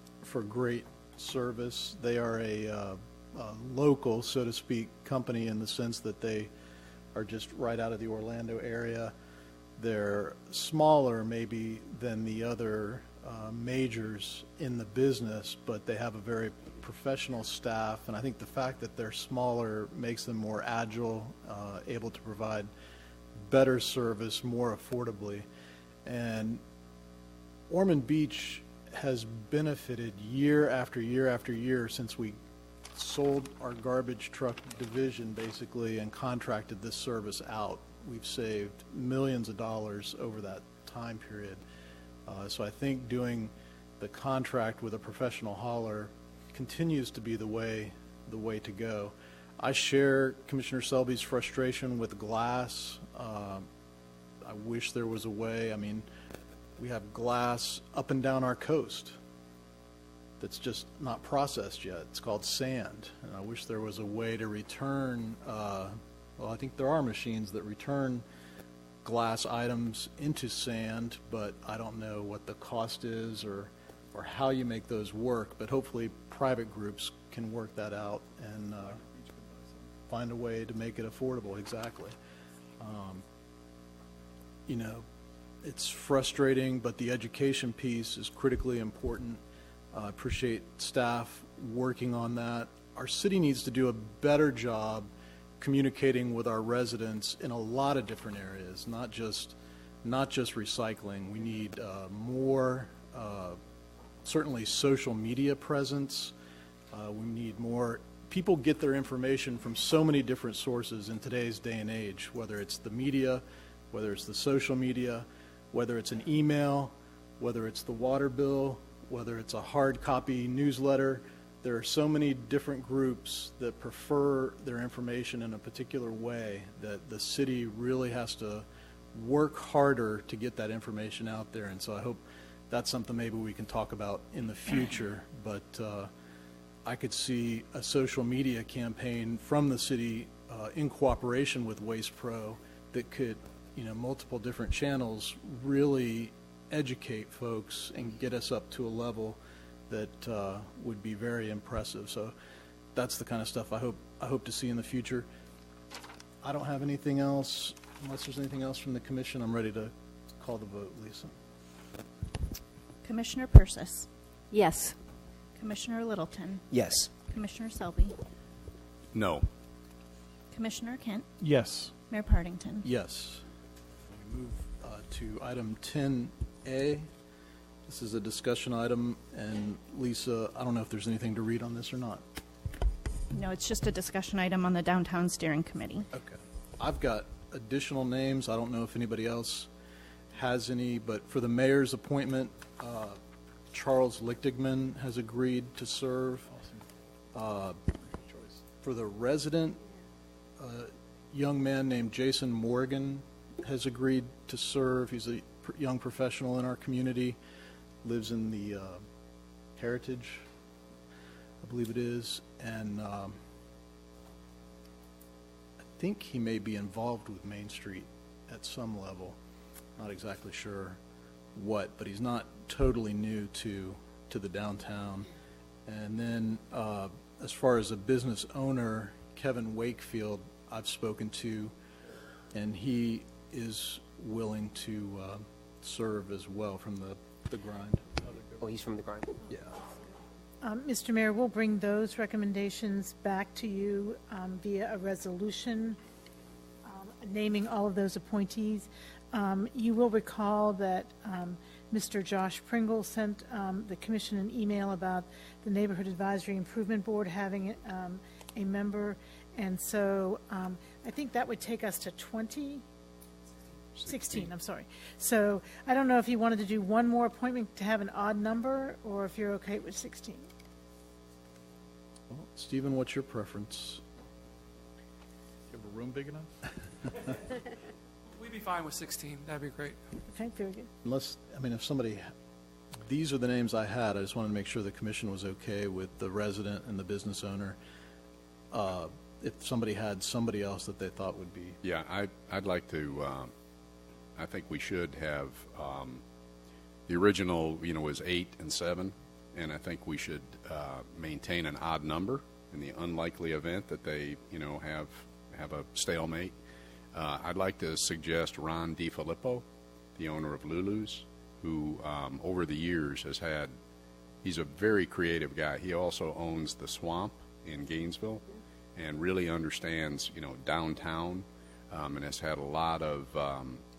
great service. They are a local, so to speak, company in the sense that they are just right out of the Orlando area. They're smaller maybe than the other majors in the business, but they have a very professional staff, and I think the fact that they're smaller makes them more agile, able to provide better service more affordably. And Ormond Beach has benefited year after year after year since we sold our garbage truck division basically and contracted this service out. We've saved millions of dollars over that time period. So I think doing the contract with a professional hauler continues to be the way to go. I share Commissioner Selby's frustration with glass. I wish there was a way. I mean, we have glass up and down our coast that's just not processed yet. It's called sand, and I wish there was a way to return well, I think there are machines that return glass items into sand, but I don't know what the cost is or how you make those work. But hopefully private groups can work that out and find a way to make it affordable. Exactly. It's frustrating, but the education piece is critically important. I appreciate staff working on that. Our city needs to do a better job communicating with our residents in a lot of different areas, not just recycling. We need more, certainly social media presence. We need more. People get their information from so many different sources in today's day and age, whether it's the media, whether it's the social media, whether it's an email, whether it's the water bill, whether it's a hard copy newsletter. There are so many different groups that prefer their information in a particular way that the city really has to work harder to get that information out there. And so I hope that's something maybe we can talk about in the future. But I could see a social media campaign from the city in cooperation with Waste Pro that could, multiple different channels really educate folks and get us up to a level that would be very impressive. So that's the kind of stuff I hope to see in the future. I don't have anything else. Unless there's anything else from the commission, I'm ready to call the vote. Lisa. Commissioner Persis. Yes. Commissioner Littleton. Yes. Commissioner Selby. No. Commissioner Kent. Yes. Mayor Partington. Yes. We move to item 10A. This is a discussion item, and Lisa, I don't know if there's anything to read on this or not. No, it's just a discussion item on the Downtown Steering Committee. Okay. I've got additional names. I don't know if anybody else has any, but for the mayor's appointment, Charles Lichtigman has agreed to serve. For the resident, a young man named Jason Morgan has agreed to serve. He's a young professional in our community, lives in the Heritage, I believe it is, and I think he may be involved with Main Street at some level. Not exactly sure what, but he's not totally new to the downtown. And then as far as a business owner, Kevin Wakefield, I've spoken to, and he is willing to serve as well from the grind. Oh, he's from the grind. Yeah. Mr. Mayor, we'll bring those recommendations back to you via a resolution naming all of those appointees. You will recall that Mr. Josh Pringle sent the commission an email about the Neighborhood Advisory Improvement Board having a member, and so I think that would take us to 16, I'm sorry. So I don't know if you wanted to do one more appointment to have an odd number, or if you're okay with 16. Well, Stephen, what's your preference? Do you have a room big enough? We'd be fine with 16. That'd be great. Okay, very good. Unless, I mean, if somebody, these are the names I had. I just wanted to make sure the commission was okay with the resident and the business owner. If somebody had somebody else that they thought would be. Yeah, I'd like to, I think we should have, the original, was 8 and 7, and I think we should maintain an odd number in the unlikely event that they, have a stalemate. I'd like to suggest Ron DiFilippo, the owner of Lulu's, who over the years he's a very creative guy. He also owns the Swamp in Gainesville and really understands, downtown, and has had a lot of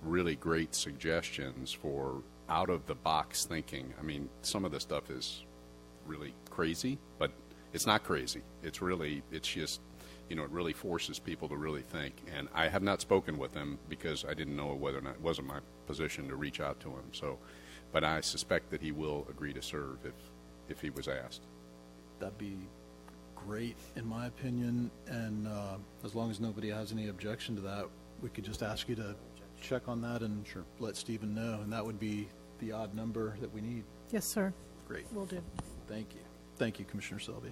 really great suggestions for out-of-the-box thinking. I mean, some of the stuff is really crazy, but it's not crazy. It's just, it really forces people to really think. And I have not spoken with him because I didn't know whether or not, it wasn't my position to reach out to him. So, but I suspect that he will agree to serve if he was asked. That'd be great, in my opinion, and as long as nobody has any objection to that, we could just ask you to check on that and let Stephen know, and that would be the odd number that we need. Yes, sir. Great. Will do. Thank you. Thank you, Commissioner Selby.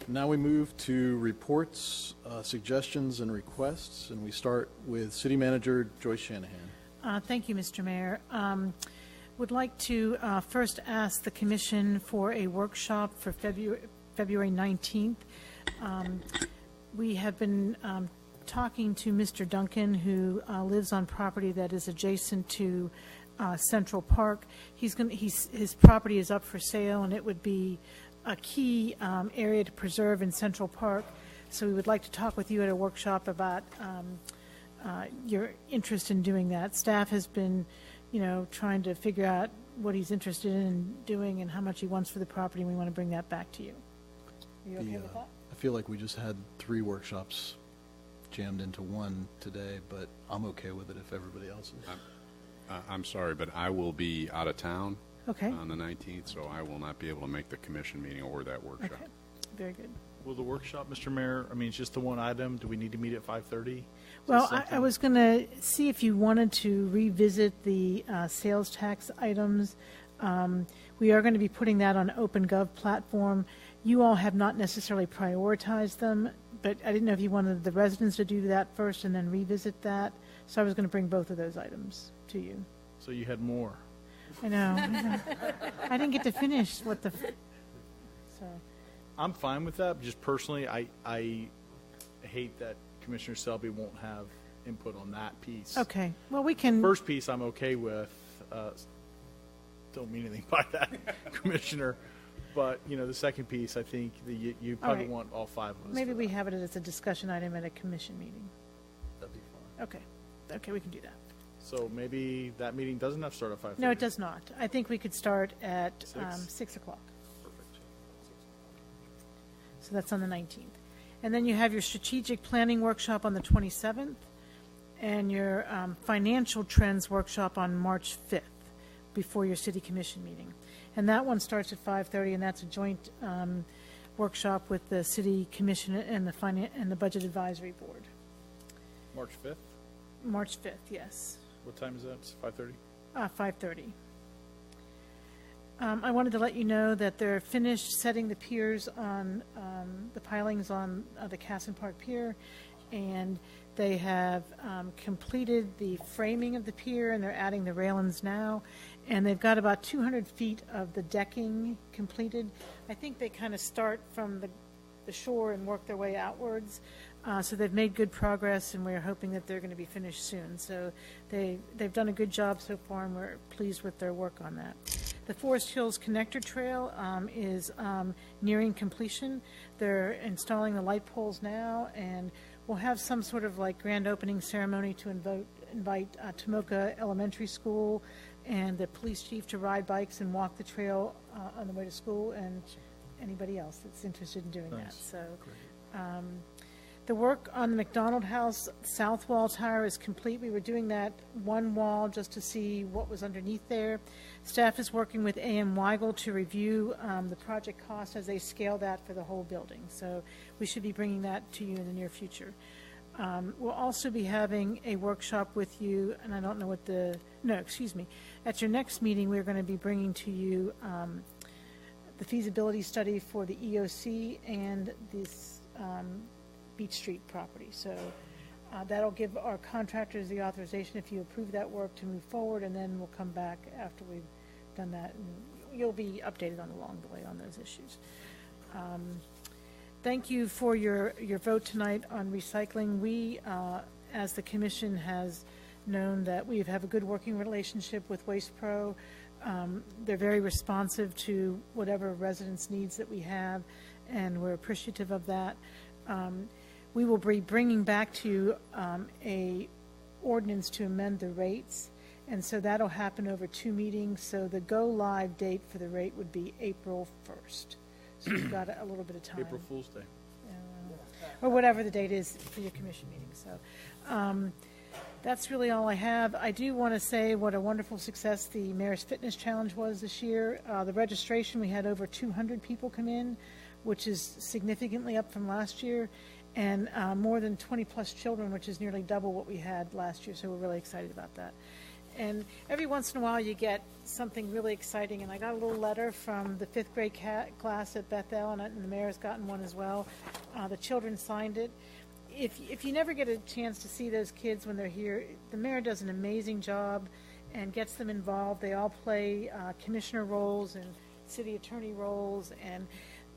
Now we move to reports, suggestions, and requests, and we start with City Manager Joyce Shanahan. Thank you, Mr. Mayor. Would like to first ask the Commission for a workshop for February 19th. We have been talking to Mr. Duncan, who lives on property that is adjacent to Central Park. His property is up for sale, and it would be a key area to preserve in Central Park. So we would like to talk with you at a workshop about your interest in doing that. Staff has been, trying to figure out what he's interested in doing and how much he wants for the property, and we want to bring that back to you. Are you okay with that? I feel like we just had 3 workshops jammed into one today, but I'm okay with it if everybody else is. I'm sorry, but I will be out of town on the 19th, so I will not be able to make the commission meeting or that workshop. Okay. Very good. Will the workshop, Mr. Mayor, it's just the one item. Do we need to meet at 5:30? Well, I was going to see if you wanted to revisit the sales tax items. We are going to be putting that on OpenGov platform. You all have not necessarily prioritized them, but I didn't know if you wanted the residents to do that first and then revisit that. So I was going to bring both of those items to you. So you had more. I know. I didn't get to finish what the... So. I'm fine with that. Just personally, I hate that Commissioner Selby won't have input on that piece. Okay. Well, we can... The first piece I'm okay with. Don't mean anything by that, Commissioner. But, the second piece, I think you probably want all 5 of us. Maybe we have it as a discussion item at a commission meeting. That'd be fine. Okay. Okay, we can do that. So maybe that meeting doesn't have to start at 5:30? No, it does not. I think we could start at 6 o'clock. Perfect. So that's on the 19th. And then you have your strategic planning workshop on the 27th. and your financial trends workshop on March 5th before your city commission meeting. And that one starts at 5:30, and that's a joint workshop with the city commission and the budget advisory board. March 5th? March 5th, yes. What time is that? It's 5:30? 5:30. I wanted to let you know that they're finished setting the piers on the pilings on the Casson Park Pier, and they have completed the framing of the pier, and they're adding the railings now, and they've got about 200 feet of the decking completed. I think they kind of start from the shore and work their way outwards. So they've made good progress, and we're hoping that they're going to be finished soon. So they've done a good job so far, and we're pleased with their work on that. The Forest Hills Connector Trail is nearing completion. They're installing the light poles now, and we'll have some sort of like grand opening ceremony to invite Tomoka Elementary School and the police chief to ride bikes and walk the trail on the way to school, and anybody else that's interested in doing that. So. The work on the McDonald House south wall tower is complete. We were doing that one wall just to see what was underneath there. Staff is working with A.M. Weigel to review the project cost as they scale that for the whole building. So we should be bringing that to you in the near future. We'll also be having a workshop with you, and I don't know what at your next meeting we're going to be bringing to you the feasibility study for the EOC and this Beach Street property. So that'll give our contractors the authorization, if you approve that work, to move forward, and then we'll come back after we've done that, and you'll be updated along the way on those issues. Thank you for your vote tonight on recycling. We, as the commission, has known that we have a good working relationship with Waste Pro. They're very responsive to whatever residents' needs that we have, and we're appreciative of that. We will be bringing back to you a ordinance to amend the rates, and so that'll happen over 2 meetings. So the go-live date for the rate would be April 1st. So you've got a little bit of time. April Fool's Day. Or whatever the date is for your commission meeting. So that's really all I have. I do want to say what a wonderful success the Mayor's Fitness Challenge was this year. The registration, we had over 200 people come in, which is significantly up from last year, and more than 20-plus children, which is nearly double what we had last year, so we're really excited about that. And every once in a while you get something really exciting, and I got a little letter from the 5th grade class at Bethel, and the mayor's gotten one as well. The children signed it. If you never get a chance to see those kids when they're here, the mayor does an amazing job and gets them involved. They all play commissioner roles and city attorney roles, and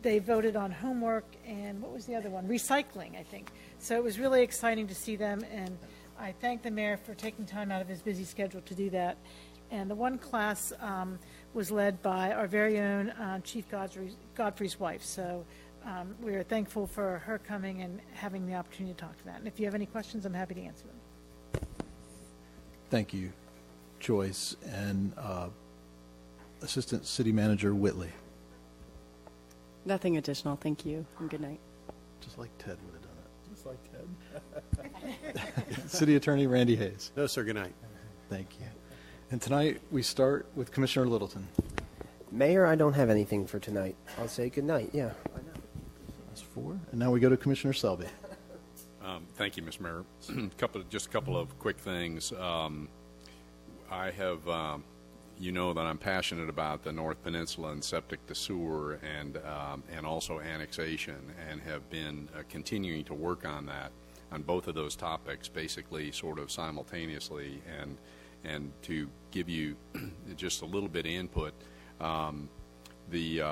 they voted on homework, and what was the other one? Recycling, I think. So it was really exciting to see them, and I thank the mayor for taking time out of his busy schedule to do that. And the one class was led by our very own Chief Godfrey's wife. So we are thankful for her coming and having the opportunity to talk to that. And if you have any questions, I'm happy to answer them. Thank you, Joyce. And Assistant City Manager Whitley. Nothing additional, thank you, and good night. Just like Ted would have done it. Just like Ted. City Attorney Randy Hayes. No, sir, good night. Thank you. And tonight we start with Commissioner Littleton. Mayor, I don't have anything for tonight. I'll say good night, yeah. That's 4. And now we go to Commissioner Selby. Thank you, Mr. Mayor. Just a couple of quick things. I have... you know that I'm passionate about the North Peninsula and septic to sewer and also annexation, and have been continuing to work on that, on both of those topics, basically sort of simultaneously. And to give you just a little bit of input, the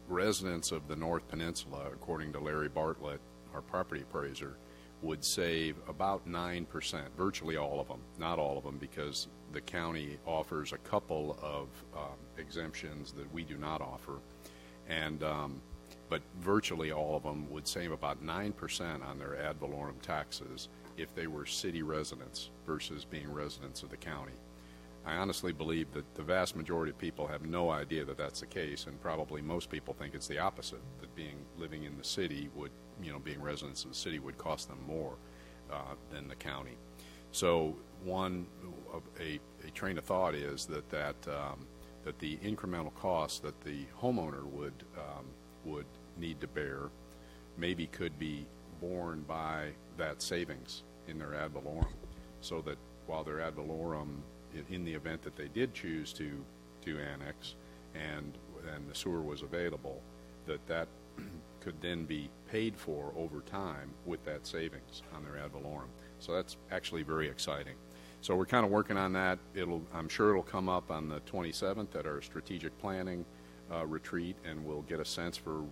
residents of the North Peninsula, according to Larry Bartlett, our property appraiser, would save about 9%, virtually all of them, not all of them, because the county offers a couple of exemptions that we do not offer, and but virtually all of them would save about 9% on their ad valorem taxes if they were city residents versus being residents of the county. I honestly believe that the vast majority of people have no idea that that's the case, and probably most people think it's the opposite, that living in the city would, being residents of the city would cost them more. than the county. So a train of thought is that the incremental cost that the homeowner would need to bear maybe could be borne by that savings in their ad valorem, so that while their ad valorem, in the event that they did choose to annex and the sewer was available, that could then be paid for over time with that savings on their ad valorem. So that's actually very exciting. So we're kind of working on that. I'm sure it'll come up on the 27th at our strategic planning retreat, and we'll get a sense for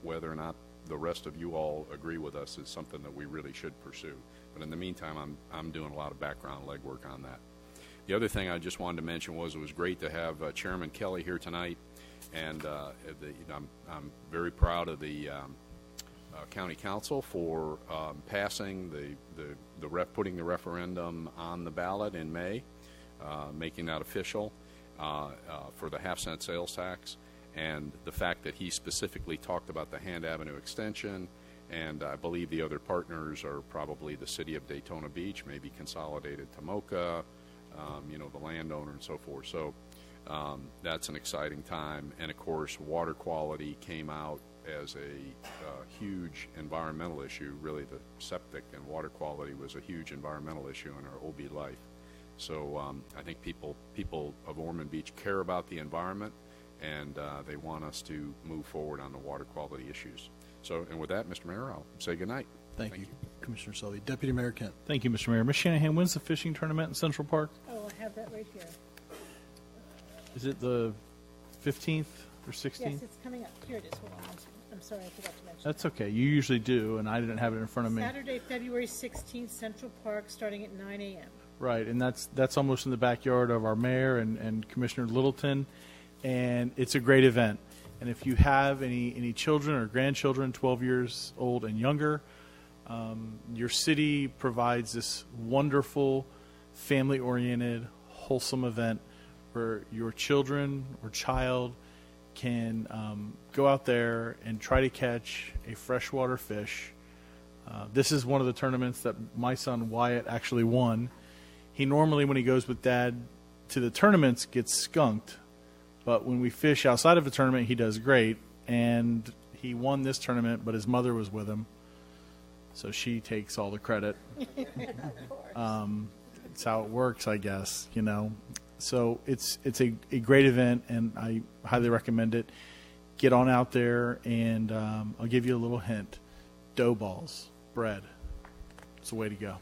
whether or not the rest of you all agree with us is something that we really should pursue. But in the meantime, I'm doing a lot of background legwork on that. The other thing I just wanted to mention was it was great to have Chairman Kelly here tonight, and I'm very proud of the County Council for passing putting the referendum on the ballot in May, making that official for the half-cent sales tax, and the fact that he specifically talked about the Hand Avenue extension, and I believe the other partners are probably the City of Daytona Beach, maybe Consolidated Tomoka, the landowner and so forth. So that's an exciting time. And of course, water quality came out as a huge environmental issue. Really, the septic and water quality was a huge environmental issue in our OB life. So I think people of Ormond Beach care about the environment, and they want us to move forward on the water quality issues. So, and with that, Mr. Mayor, I'll say good night. Thank you, Commissioner Selby. Deputy Mayor Kent. Thank you, Mr. Mayor. Ms. Shanahan, when's the fishing tournament in Central Park? Oh, I have that right here. Is it the 15th or 16th? Yes, it's coming up. Here it is. Hold on. I'm sorry, I forgot to mention. That's okay. You usually do, and I didn't have it in front of me. Saturday, February 16th, Central Park, starting at 9 a.m. Right, and that's almost in the backyard of our mayor and Commissioner Littleton, and it's a great event. And if you have any children or grandchildren 12 years old and younger, your city provides this wonderful, family-oriented, wholesome event where your children or child can go out there and try to catch a freshwater fish. This is one of the tournaments that my son Wyatt actually won. He normally, when he goes with Dad to the tournaments, gets skunked. But when we fish outside of the tournament, he does great. And he won this tournament, but his mother was with him. So she takes all the credit. It's how it works, I guess, So it's a great event, and I highly recommend it. Get on out there, and I'll give you a little hint. Dough balls, bread. It's the way to go.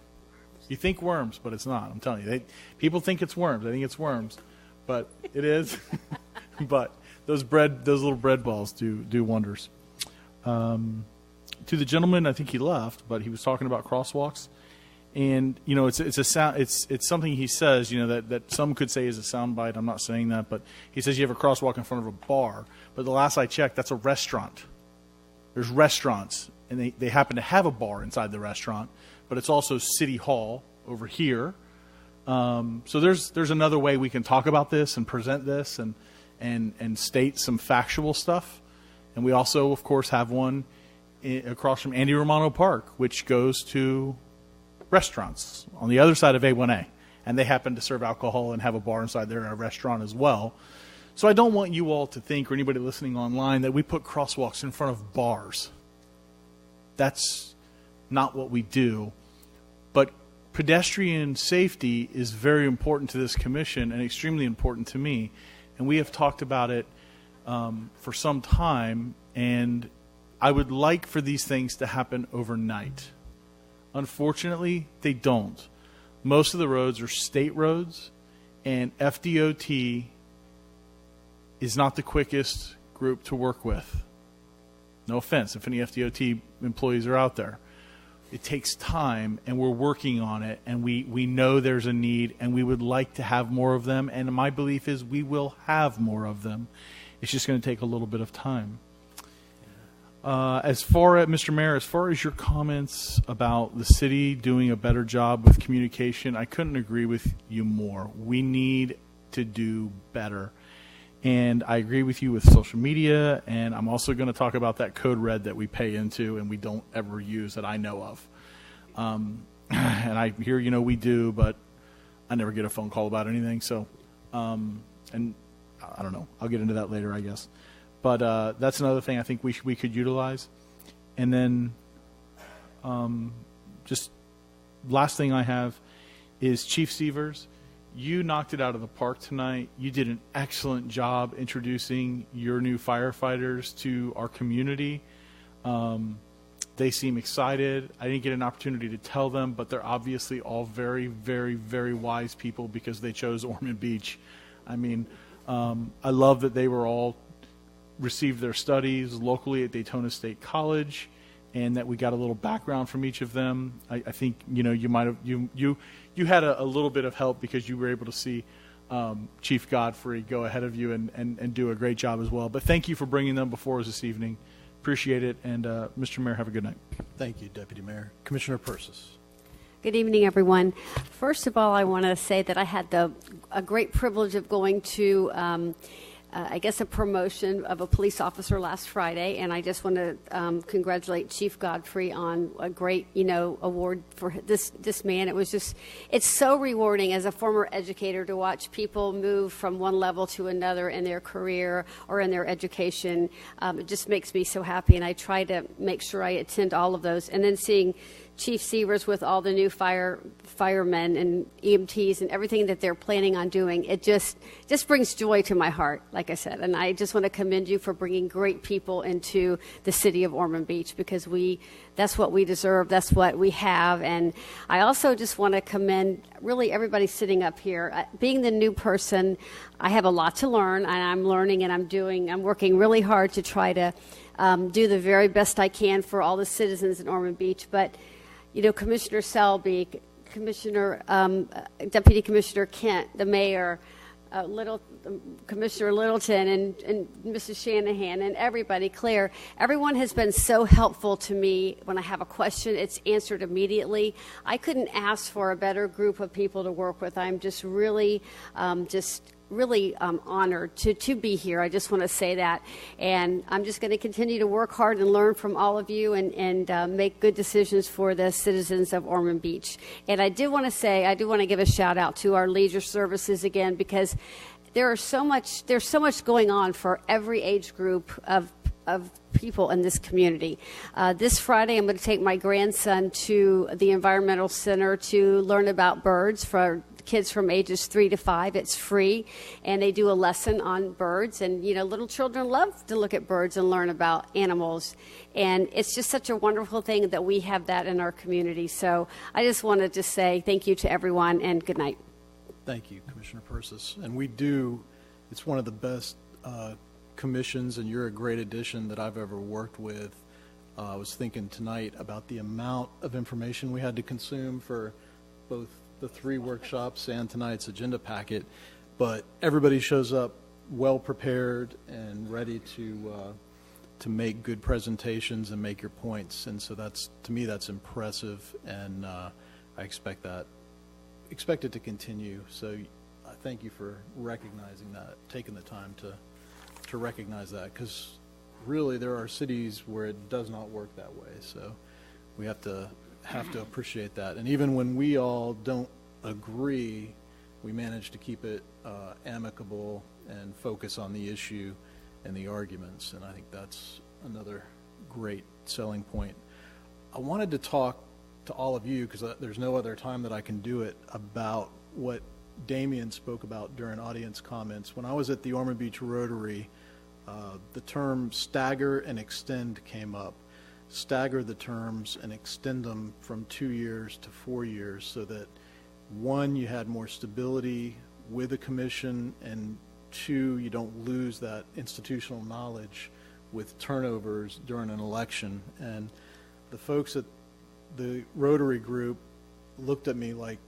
You think worms, but it's not. I'm telling you. People think it's worms. I think it's worms, but it is. But those little bread balls do wonders. To the gentleman, I think he left, but he was talking about crosswalks. And it's something he says, that some could say is a soundbite. I'm not saying that, but he says you have a crosswalk in front of a bar. But the last I checked, that's a restaurant. There's restaurants, and they happen to have a bar inside the restaurant, but it's also City Hall over here. So there's another way we can talk about this and present this and state some factual stuff. And we also, of course, have one across from Andy Romano Park, which goes to restaurants on the other side of A1A, and they happen to serve alcohol and have a bar inside there and a restaurant as well. So I don't want you all to think, or anybody listening online, that we put crosswalks in front of bars. That's not what we do. But pedestrian safety is very important to this commission and extremely important to me, and we have talked about it for some time, and I would like for these things to happen overnight. Unfortunately, they don't. Most of the roads are state roads, and FDOT is not the quickest group to work with. No offense if any FDOT employees are out there. It takes time, and we're working on it, and we know there's a need, and we would like to have more of them, and my belief is we will have more of them. It's just going to take a little bit of time. Mr. Mayor, as far as your comments about the city doing a better job with communication, I couldn't agree with you more. We need to do better. And I agree with you with social media, and I'm also going to talk about that code red that we pay into and we don't ever use that I know of. and I hear, we do, but I never get a phone call about anything. So, and I don't know. I'll get into that later, I guess. But that's another thing I think we could utilize. And then just last thing I have is Chief Sievers. You knocked it out of the park tonight. You did an excellent job introducing your new firefighters to our community. They seem excited. I didn't get an opportunity to tell them, but they're obviously all very, very, very wise people because they chose Ormond Beach. I mean, I love that they were all received their studies locally at Daytona State College, and that we got a little background from each of them. I think you might have you had a little bit of help because you were able to see Chief Godfrey go ahead of you and do a great job as well. But thank you for bringing them before us this evening. Appreciate it. And Mr. Mayor, have a good night. Thank you, Deputy Mayor. Commissioner Persis. Good evening, everyone. First of all, I want to say that I had a great privilege of going to, I guess, a promotion of a police officer last Friday, and I just want to congratulate Chief Godfrey on a great, award for this man. It's so rewarding as a former educator to watch people move from one level to another in their career or in their education. It just makes me so happy, and I try to make sure I attend all of those. And then seeing Chief Sievers with all the new firemen and EMTs and everything that they're planning on doing, it just brings joy to my heart, like I said. And I just want to commend you for bringing great people into the city of Ormond Beach, because that's what we deserve, that's what we have. And I also just want to commend really everybody sitting up here. Being the new person, I have a lot to learn, and I'm learning, and I'm working really hard to try to do the very best I can for all the citizens in Ormond Beach. But Commissioner Selby, Deputy Commissioner Kent, the mayor, Commissioner Littleton, and Mrs. Shanahan, and everybody, Claire, everyone has been so helpful to me. When I have a question, it's answered immediately. I couldn't ask for a better group of people to work with. I'm just really honored to be here. I just want to say that. And I'm just going to continue to work hard and learn from all of you and make good decisions for the citizens of Ormond Beach. And I do want to give a shout out to our leisure services again, because there's so much going on for every age group of people in this community. This Friday, I'm going to take my grandson to the Environmental Center to learn about birds for kids from ages 3 to 5. It's free, and they do a lesson on birds. And little children love to look at birds and learn about animals. And it's just such a wonderful thing that we have that in our community. So I just wanted to say thank you to everyone, and good night. Thank you, Commissioner Persis. And it's one of the best commissions, and you're a great addition that I've ever worked with. I was thinking tonight about the amount of information we had to consume for both the 3 workshops and tonight's agenda packet, but everybody shows up well prepared and ready to make good presentations and make your points. And so to me that's impressive, and I expect it to continue. So I thank you for recognizing that, taking the time to recognize that, because really there are cities where it does not work that way. So we have to appreciate that. And even when we all don't agree, we manage to keep it amicable and focus on the issue and the arguments. And I think that's another great selling point. I wanted to talk to all of you, because there's no other time that I can do it, about what Damien spoke about during audience comments. When I was at the Ormond Beach Rotary, the term stagger and extend came up. Stagger the terms and extend them from 2 years to 4 years, so that 1, you had more stability with the commission, and 2, you don't lose that institutional knowledge with turnovers during an election. And the folks at the Rotary group looked at me like,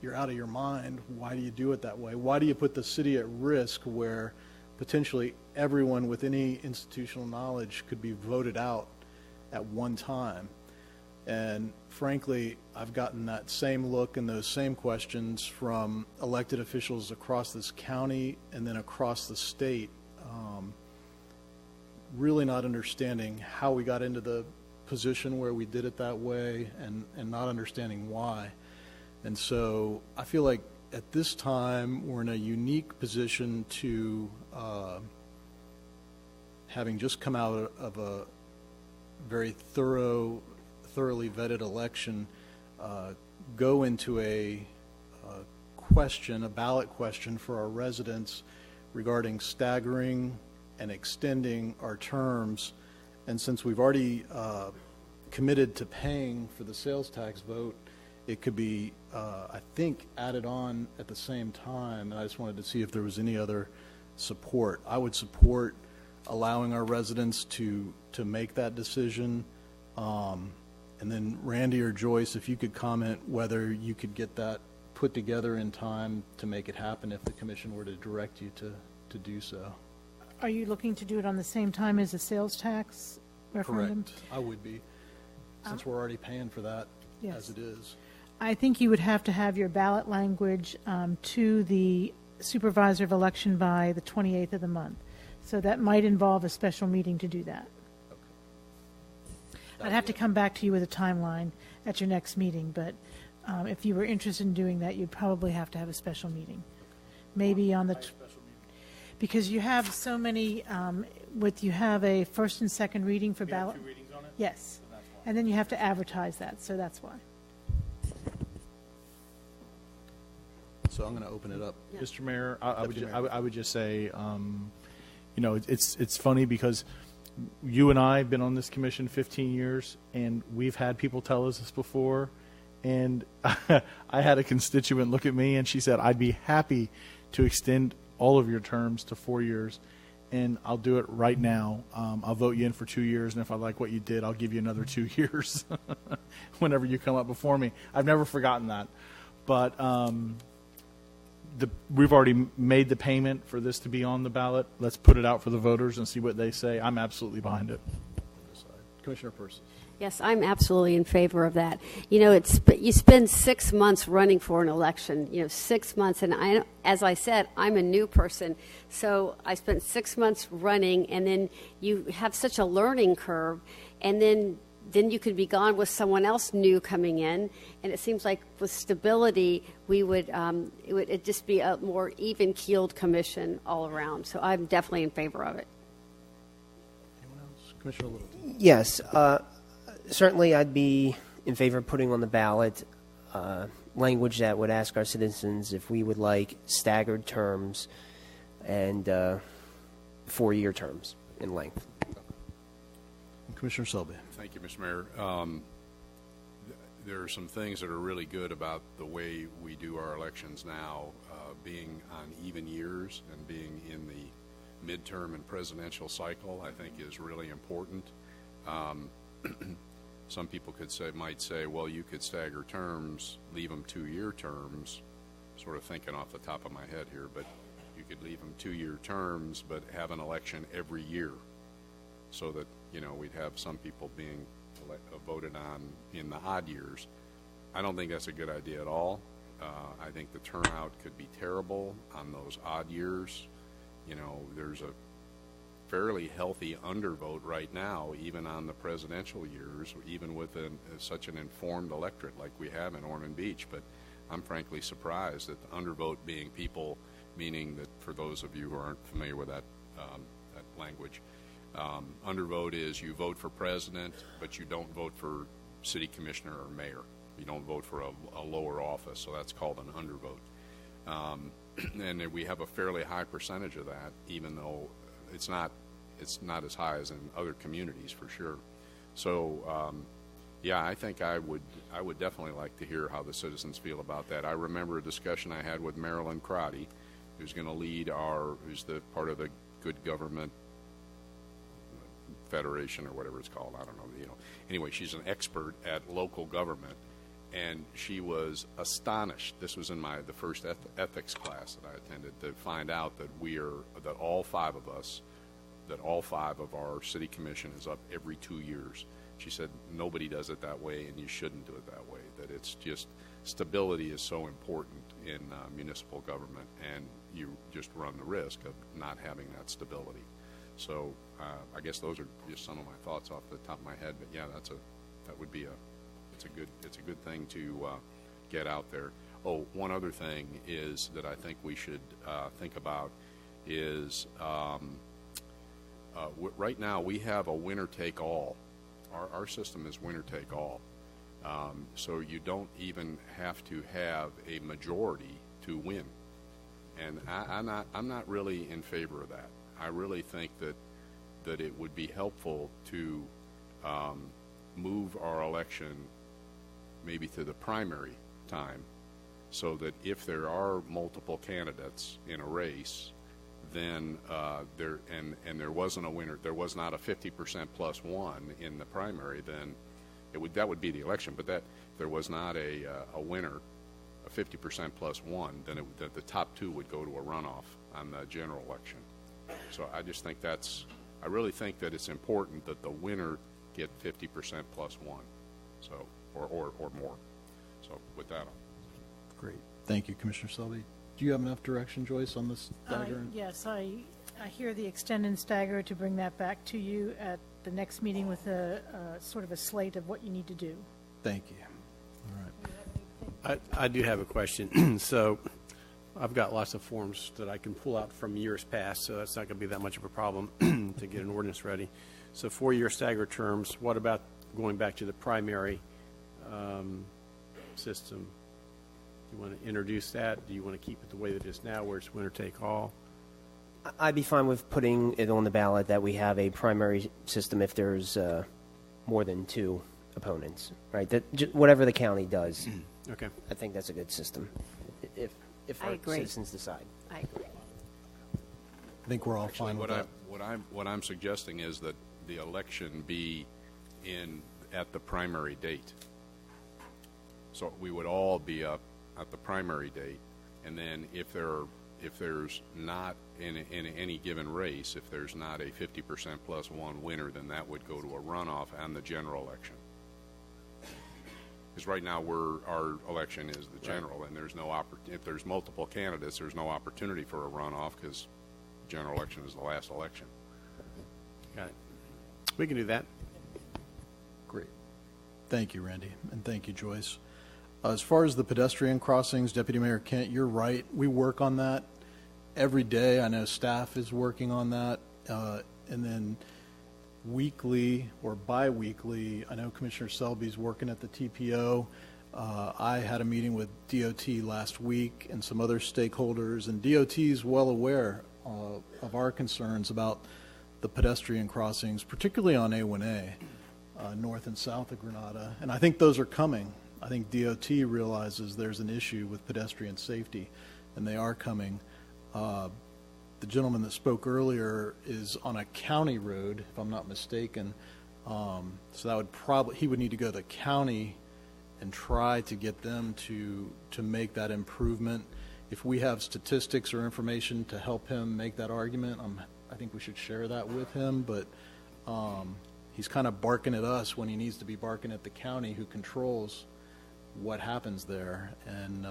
you're out of your mind. Why do you do it that way? Why do you put the city at risk where potentially everyone with any institutional knowledge could be voted out at one time? And frankly, I've gotten that same look and those same questions from elected officials across this county and then across the state, really not understanding how we got into the position where we did it that way and not understanding why. And so I feel like at this time, we're in a unique position to, having just come out of a very thoroughly vetted election, go into a ballot question for our residents regarding staggering and extending our terms. And since we've already committed to paying for the sales tax vote, it could be, I think, added on at the same time. And I just wanted to see if there was any other support. I would support allowing our residents to make that decision. And then Randy or Joyce, if you could comment whether you could get that put together in time to make it happen if the commission were to direct you to do so. Are you looking to do it on the same time as the sales tax referendum? Correct. I would be, since we're already paying for that as it is. I think you would have to have your ballot language to the supervisor of election by the 28th of the month. So that might involve a special meeting to do that. I'd have to come back to you with a timeline at your next meeting, but if you were interested in doing that, you'd probably have to have a special meeting. Maybe on the, because you have so many, you have a first and second reading for ballot. 2 readings on it? Yes. And then you have to advertise that, so that's why. So I'm going to open it up. Mr. Mayor, I would just say, it's funny because you and I have been on this commission 15 years, and we've had people tell us this before. And I had a constituent look at me, and she said, I'd be happy to extend all of your terms to 4 years, and I'll do it right now. I'll vote you in for 2 years, and if I like what you did, I'll give you another 2 years whenever you come up before me. I've never forgotten that. But we've already made the payment for this to be on the ballot. Let's put it out for the voters and see what they say. I'm absolutely behind it. Commissioner Persis. Yes, I'm absolutely in favor of that. You spend 6 months running for an election, 6 months. And as I said, I'm a new person. So I spent 6 months running, and then you have such a learning curve. And then you could be gone with someone else new coming in. And it seems like with stability, it'd just be a more even-keeled commission all around. So I'm definitely in favor of it. Anyone else? Commissioner Littleton. Yes. Certainly, I'd be in favor of putting on the ballot language that would ask our citizens if we would like staggered terms and 4-year terms in length. Commissioner Selby. Thank you, Mr. Mayor. There are some things that are really good about the way we do our elections now, being on even years and being in the midterm and presidential cycle, I think is really important. Some people might say, well, you could stagger terms, leave them 2-year terms, sort of thinking off the top of my head here, but you could leave them 2-year terms, but have an election every year so that, we'd have some people being voted on in the odd years. I don't think that's a good idea at all. I think the turnout could be terrible on those odd years. There's a fairly healthy undervote right now, even on the presidential years, even with such an informed electorate like we have in Ormond Beach. But I'm frankly surprised that the undervote being people, meaning that for those of you who aren't familiar with that language, undervote is you vote for president, but you don't vote for city commissioner or mayor. You don't vote for a lower office, so that's called an undervote. And we have a fairly high percentage of that, even though it's not as high as in other communities for sure. So I think I would definitely like to hear how the citizens feel about that. I remember a discussion I had with Marilyn Crotty, who's going to lead who's the part of the Good Government Federation or whatever it's called. I don't know. Anyway, she's an expert at local government, and she was astonished. This was in the first ethics class that I attended, to find out that all five of our city commission is up every 2 years. She said nobody does it that way, and you shouldn't do it that way. That it's just stability is so important in municipal government, and you just run the risk of not having that stability. So I guess those are just some of my thoughts off the top of my head. But yeah, it's a good thing to get out there. Oh, one other thing is that I think we should think about is right now we have a winner take all. Our system is winner take all. So you don't even have to have a majority to win. And I'm not really in favor of that. I really think that it would be helpful to move our election maybe to the primary time, so that if there are multiple candidates in a race, then there wasn't a winner, there was not a 50% plus one in the primary, then that would be the election. But that if there was not a winner, a 50% plus one, then the top two would go to a runoff on the general election. So I just think I really think that it's important that the winner get 50% plus one, so or more. So with that, Great. Thank you, Commissioner Selby. Do you have enough direction, Joyce, on this stagger? Yes, I hear the extend and stagger to bring that back to you at the next meeting with a sort of a slate of what you need to do. Thank you. All right. I do have a question. So I've got lots of forms that I can pull out from years past, so that's not going to be that much of a problem to get an ordinance ready. So 4-year stagger terms, what about going back to the primary system? Do you want to introduce that? Do you want to keep it the way that it is now, where it's winner take all? I'd be fine with putting it on the ballot that we have a primary system if there's more than 2 opponents, right? Whatever the county does. Okay. I think that's a good system if our citizens decide. I agree. I think we're all fine with that. What I'm suggesting is that the election be at the primary date. So we would all be up at the primary date, and then if there's not in any given race, if there's not a 50% plus one winner, then that would go to a runoff on the general election. Because right now our election is the general, right, and there's no if there's multiple candidates, there's no opportunity for a runoff because the general election is the last election. Got it. We can do that. Great. Thank you, Randy, and thank you, Joyce. As far as the pedestrian crossings, Deputy Mayor Kent, you're right. We work on that every day. I know staff is working on that. And then weekly or bi-weekly, I know Commissioner Selby's working at the TPO. I had a meeting with DOT last week and some other stakeholders, and DOT is well aware of our concerns about the pedestrian crossings, particularly on A1A, north and south of Granada. And I think those are coming. I think DOT realizes there's an issue with pedestrian safety, and they are coming. The gentleman that spoke earlier is on a county road, if I'm not mistaken. So that would he would need to go to the county and try to get them to make that improvement. If we have statistics or information to help him make that argument, I think we should share that with him. But he's kind of barking at us when he needs to be barking at the county, who controls what happens there. And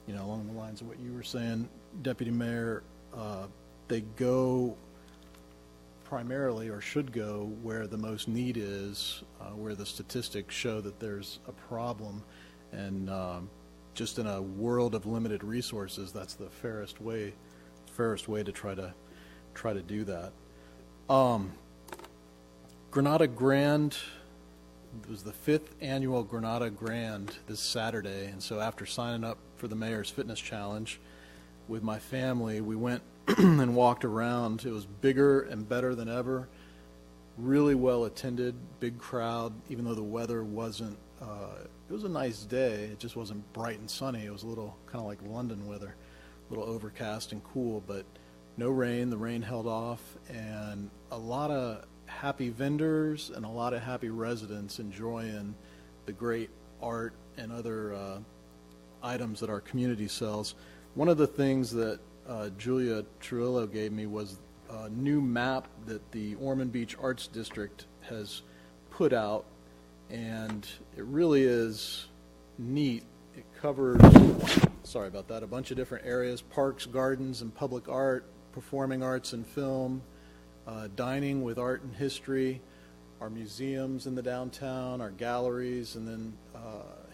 along the lines of what you were saying, Deputy Mayor, they go primarily, or should go, where the most need is, where the statistics show that there's a problem. And just in a world of limited resources, that's the fairest way to try to do that. Granada Grand, it was the 5th annual Granada Grand this Saturday, and so after signing up for the Mayor's Fitness Challenge with my family, we went and walked around. It was bigger and better than ever, really well attended, big crowd, even though the weather wasn't, it was a nice day, it just wasn't bright and sunny. It was a little kind of like London weather, a little overcast and cool, but no rain. The rain held off, and a lot of happy vendors and a lot of happy residents enjoying the great art and other items that our community sells. One of the things that Julia Trujillo gave me was a new map that the Ormond Beach Arts District has put out, and it really is neat. It covers, sorry about that, a bunch of different areas: parks, gardens, and public art, performing arts and film, dining with art and history, our museums in the downtown, our galleries, and then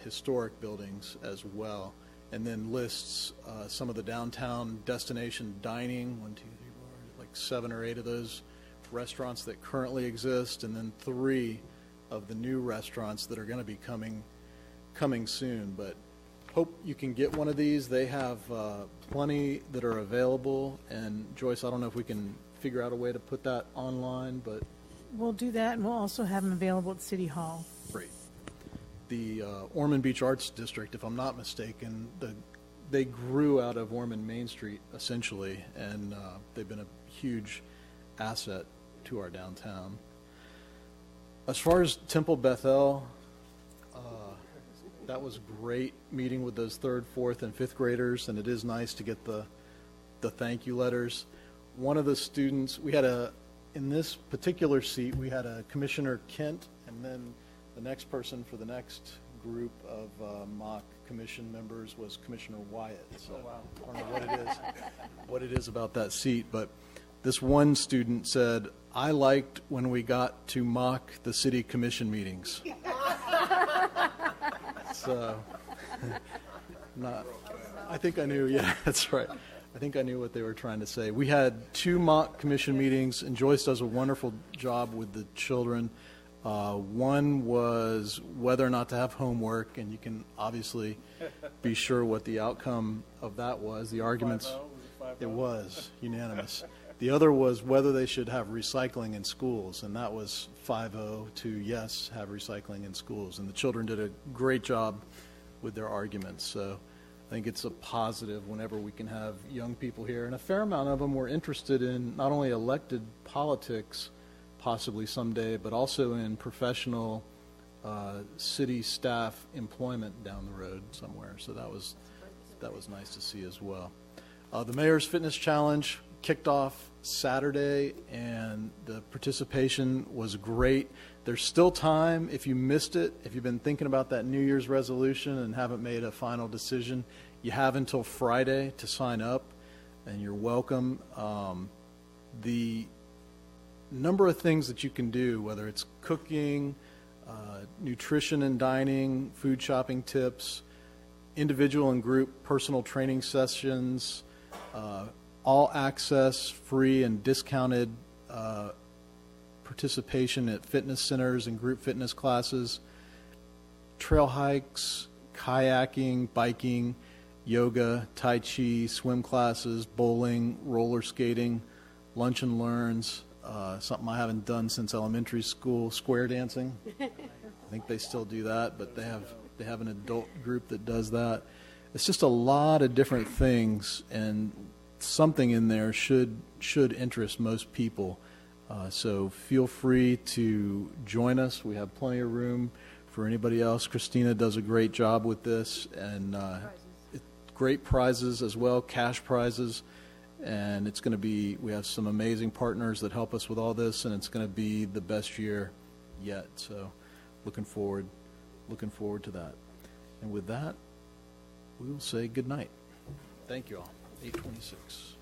historic buildings as well. And then lists some of the downtown destination dining, 1, 2, 3, 4, like 7 or 8 of those restaurants that currently exist, and then 3 of the new restaurants that are going to be coming soon. But hope you can get one of these. They have plenty that are available. And Joyce, I don't know if we can figure out a way to put that online, but We'll do that, and we'll also have them available at City Hall. great. The Ormond Beach Arts District, if I'm not mistaken, they grew out of Ormond Main Street essentially, and they've been a huge asset to our downtown. As far as Temple Bethel, that was great meeting with those 3rd, 4th, and 5th graders, and it is nice to get the thank you letters. One of the students, in this particular seat, we had a Commissioner Kent, and then the next person for the next group of mock commission members was Commissioner Wyatt. So I don't know what it is about that seat, but this one student said, "I liked when we got to mock the city commission meetings." So, I think I knew, yeah, that's right. I think I knew what they were trying to say. We had 2 mock commission meetings, and Joyce does a wonderful job with the children. One was whether or not to have homework, and you can obviously be sure what the outcome of that was. The arguments, it was unanimous. The other was whether they should have recycling in schools, and that was 5-0 to yes, have recycling in schools. And the children did a great job with their arguments. So I think it's a positive whenever we can have young people here. And a fair amount of them were interested in not only elected politics, possibly someday, but also in professional city staff employment down the road somewhere. So that was nice to see as well. The Mayor's Fitness Challenge kicked off Saturday, and the participation was great. There's still time if you missed it, if you've been thinking about that New Year's resolution and haven't made a final decision, you have until Friday to sign up, and you're welcome. The number of things that you can do, whether it's cooking, nutrition and dining, food shopping tips, individual and group personal training sessions, all access, free and discounted participation at fitness centers and group fitness classes, trail hikes, kayaking, biking, yoga, tai chi, swim classes, bowling, roller skating, lunch and learns, something I haven't done since elementary school, square dancing. I think they still do that, but they have an adult group that does that. It's just a lot of different things, and something in there should interest most people. So feel free to join us. We have plenty of room for anybody else. Christina does a great job with this, and great prizes as well, cash prizes. And it's going to be, we have some amazing partners that help us with all this, and it's going to be the best year yet. So looking forward to that. And with that, we will say good night. Thank you all. 8:26.